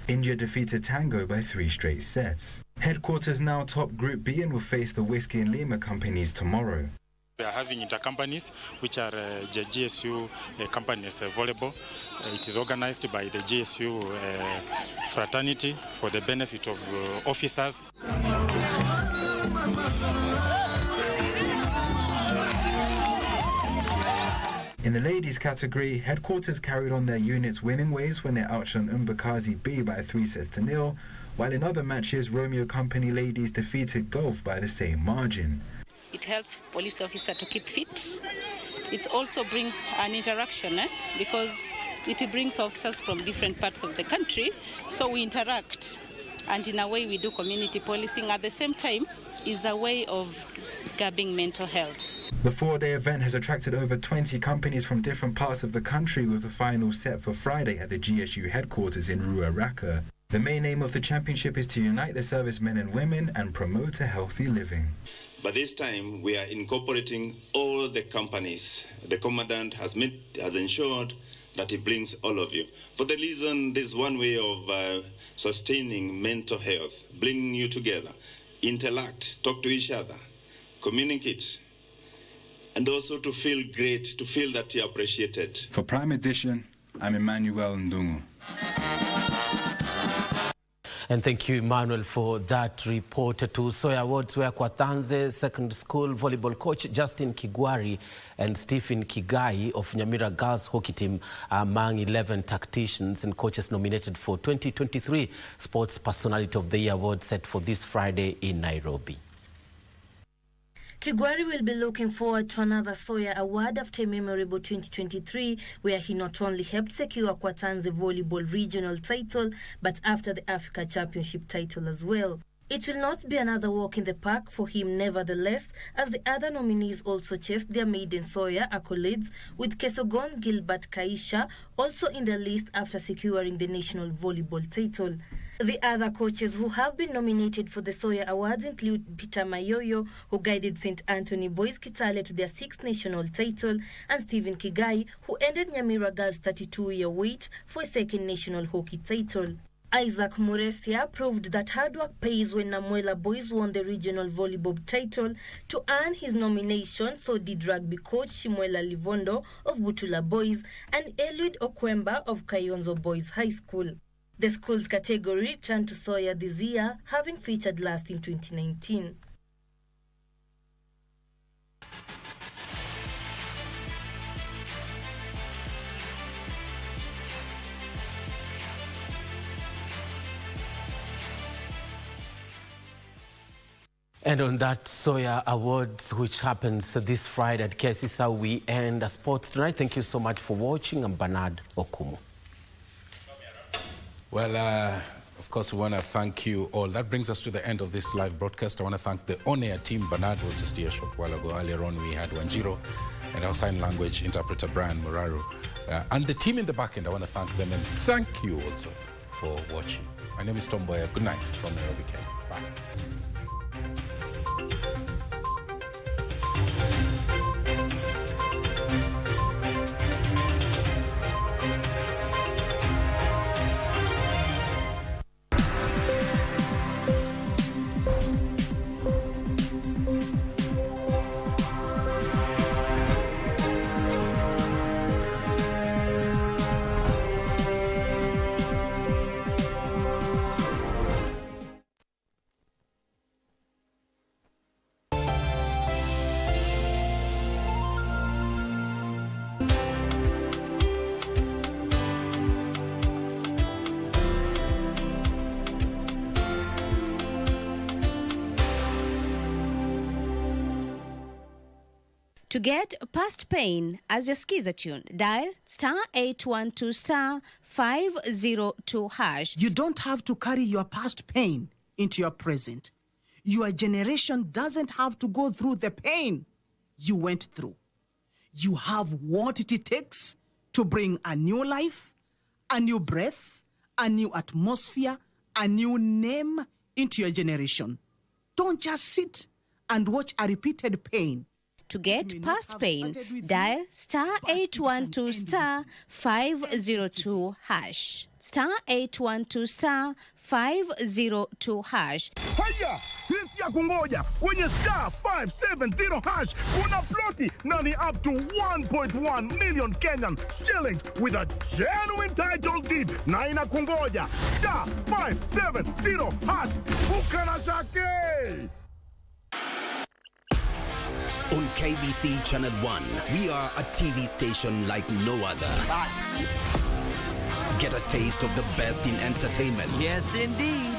India defeated Tango by 3 straight sets. Headquarters now top Group B and will face the Whiskey and Lima companies tomorrow. We are having inter-companies, which are GSU companies volleyball. It is organized by the GSU fraternity for the benefit of officers. In the ladies category, headquarters carried on their unit's winning ways when they outshone Mbakazi B by 3-0, while in other matches, Romeo Company ladies defeated Golf by the same margin. It helps police officer to keep fit. It also brings an interaction because it brings officers from different parts of the country, so we interact, and in a way we do community policing. At the same time, is a way of curbing mental health. The 4-day event has attracted over 20 companies from different parts of the country, with the final set for Friday at the GSU headquarters in Ruaraka. The main aim of the championship is to unite the servicemen and women and promote a healthy living. But this time we are incorporating all the companies. The commandant has ensured that he brings all of you. For the reason, this is one way of sustaining mental health, bringing you together, interact, talk to each other, communicate, and also to feel great, to feel that you're appreciated. For Prime Edition, I'm Emmanuel Ndungu. And thank you, Emmanuel, for that report. To Soya Awards, where Kwatanze Secondary School volleyball coach Justin Kigwari and Stephen Kigai of Nyamira Girls Hockey Team are among 11 tacticians and coaches nominated for 2023 Sports Personality of the Year Award set for this Friday in Nairobi. Kigwari will be looking forward to another Soya Award after a memorable 2023, where he not only helped secure Kwatanze volleyball regional title, but after the Africa Championship title as well. It will not be another walk in the park for him nevertheless, as the other nominees also chased their maiden Soya accolades, with Kesogon Gilbert Kaisha also in the list after securing the national volleyball title. The other coaches who have been nominated for the Soya Awards include Peter Mayoyo, who guided St. Anthony Boys Kitale to their 6th national title, and Stephen Kigai, who ended Nyamira Girls' 32-year wait for a 2nd national hockey title. Isaac Muresia proved that hard work pays when Namuela Boys won the regional volleyball title. To earn his nomination, so did rugby coach Shimuela Livondo of Butula Boys and Eliud Okwemba of Kayonzo Boys High School. The school's category returned to Soya this year, having featured last in 2019. And on that Soya Awards, which happens this Friday at KCSA, we end our sports tonight. Thank you so much for watching. I'm Bernard Okumu. Well, of course, we want to thank you all. That brings us to the end of this live broadcast. I want to thank the on-air team. Bernard was just here a short while ago. Earlier on, we had Wanjiro and our sign language interpreter, Brian Muraru. And the team in the back end, I want to thank them. And thank you also for watching. My name is Mboya. Good night from Nairobi, Kenya. Bye. To get past pain as your skiza tune, dial *812 *502#. You don't have to carry your past pain into your present. Your generation doesn't have to go through the pain you went through. You have what it takes to bring a new life, a new breath, a new atmosphere, a new name into your generation. Don't just sit and watch a repeated pain. To get past pain, dial *812 *502#. *812 *502#. Haya, sisi ya kungoja kwenye *570# kuna ploti nani up to 1.1 million Kenyan shillings with a genuine title deed na inakungoja *570#. Bukana shake. On KBC Channel 1, we are a TV station like no other. Get a taste of the best in entertainment. Yes, indeed.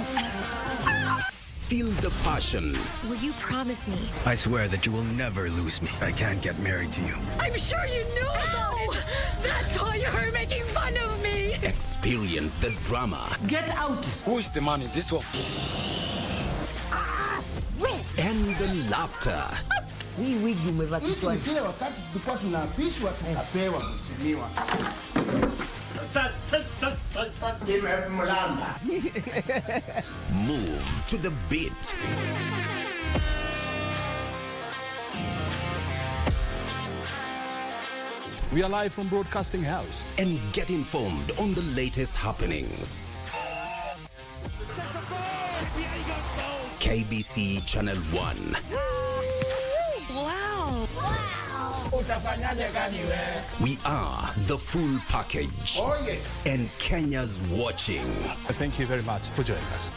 Feel the passion. Will you promise me? I swear that you will never lose me. I can't get married to you. I'm sure you knew about it. That's why you're making fun of me. Experience the drama. Get out. Who is the man in this one? And the laughter. Hii wigi umevaa kichwani. Sio wakati tulikuwa tunaapishwa tukapewa mheshimiwa. Move to the beat. We are live from Broadcasting House. And get informed on the latest happenings. KBC Channel 1. Wow. We are the full package. Oh, yes. And Kenya's watching. Thank you very much for joining us.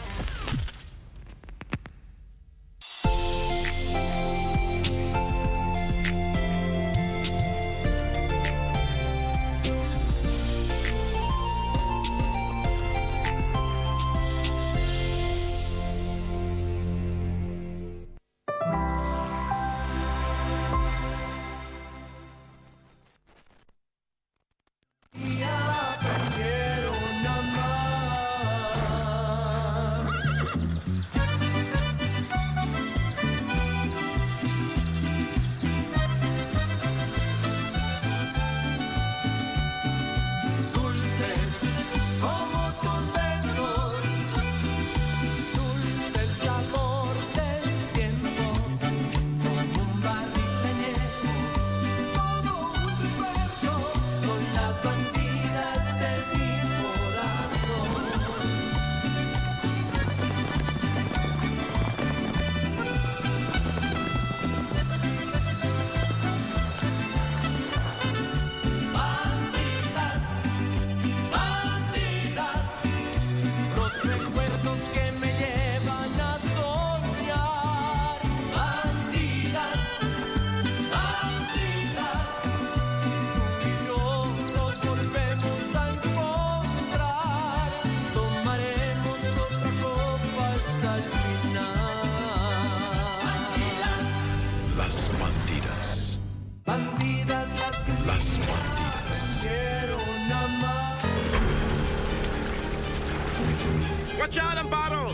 Watch out, Amparo!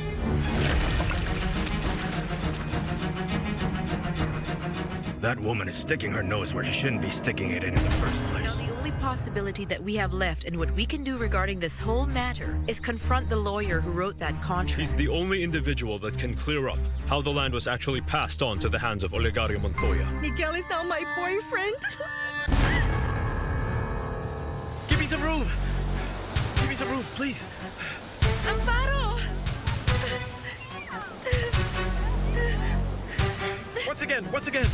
That woman is sticking her nose where she shouldn't be sticking it in the first place. Now, the only possibility that we have left and what we can do regarding this whole matter is confront the lawyer who wrote that contract. He's the only individual that can clear up how the land was actually passed on to the hands of Olegario Montoya. Miguel is now my boyfriend. Give me some room! Give me some room, please! Amparo! Once again!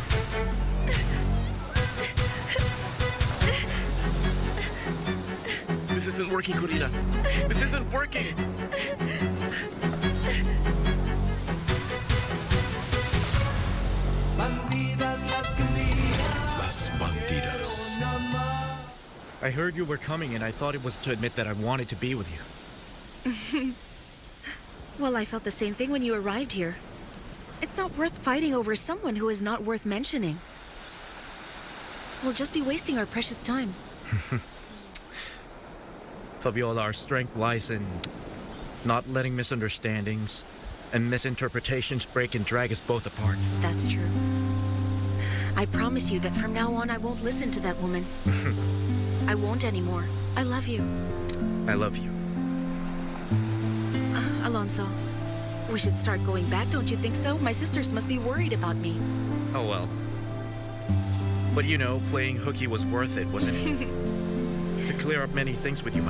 This isn't working, Corina. This isn't working! Las Bandidas. I heard you were coming and I thought it was to admit that I wanted to be with you. Well, I felt the same thing when you arrived here. It's not worth fighting over someone who is not worth mentioning. We'll just be wasting our precious time. Fabiola, our strength lies in not letting misunderstandings and misinterpretations break and drag us both apart. That's true. I promise you that from now on I won't listen to that woman. I won't anymore. I love you. I love you. Alonso, we should start going back, don't you think so? My sisters must be worried about me. Oh well. But you know, playing hooky was worth it, wasn't it? To clear up many things with you,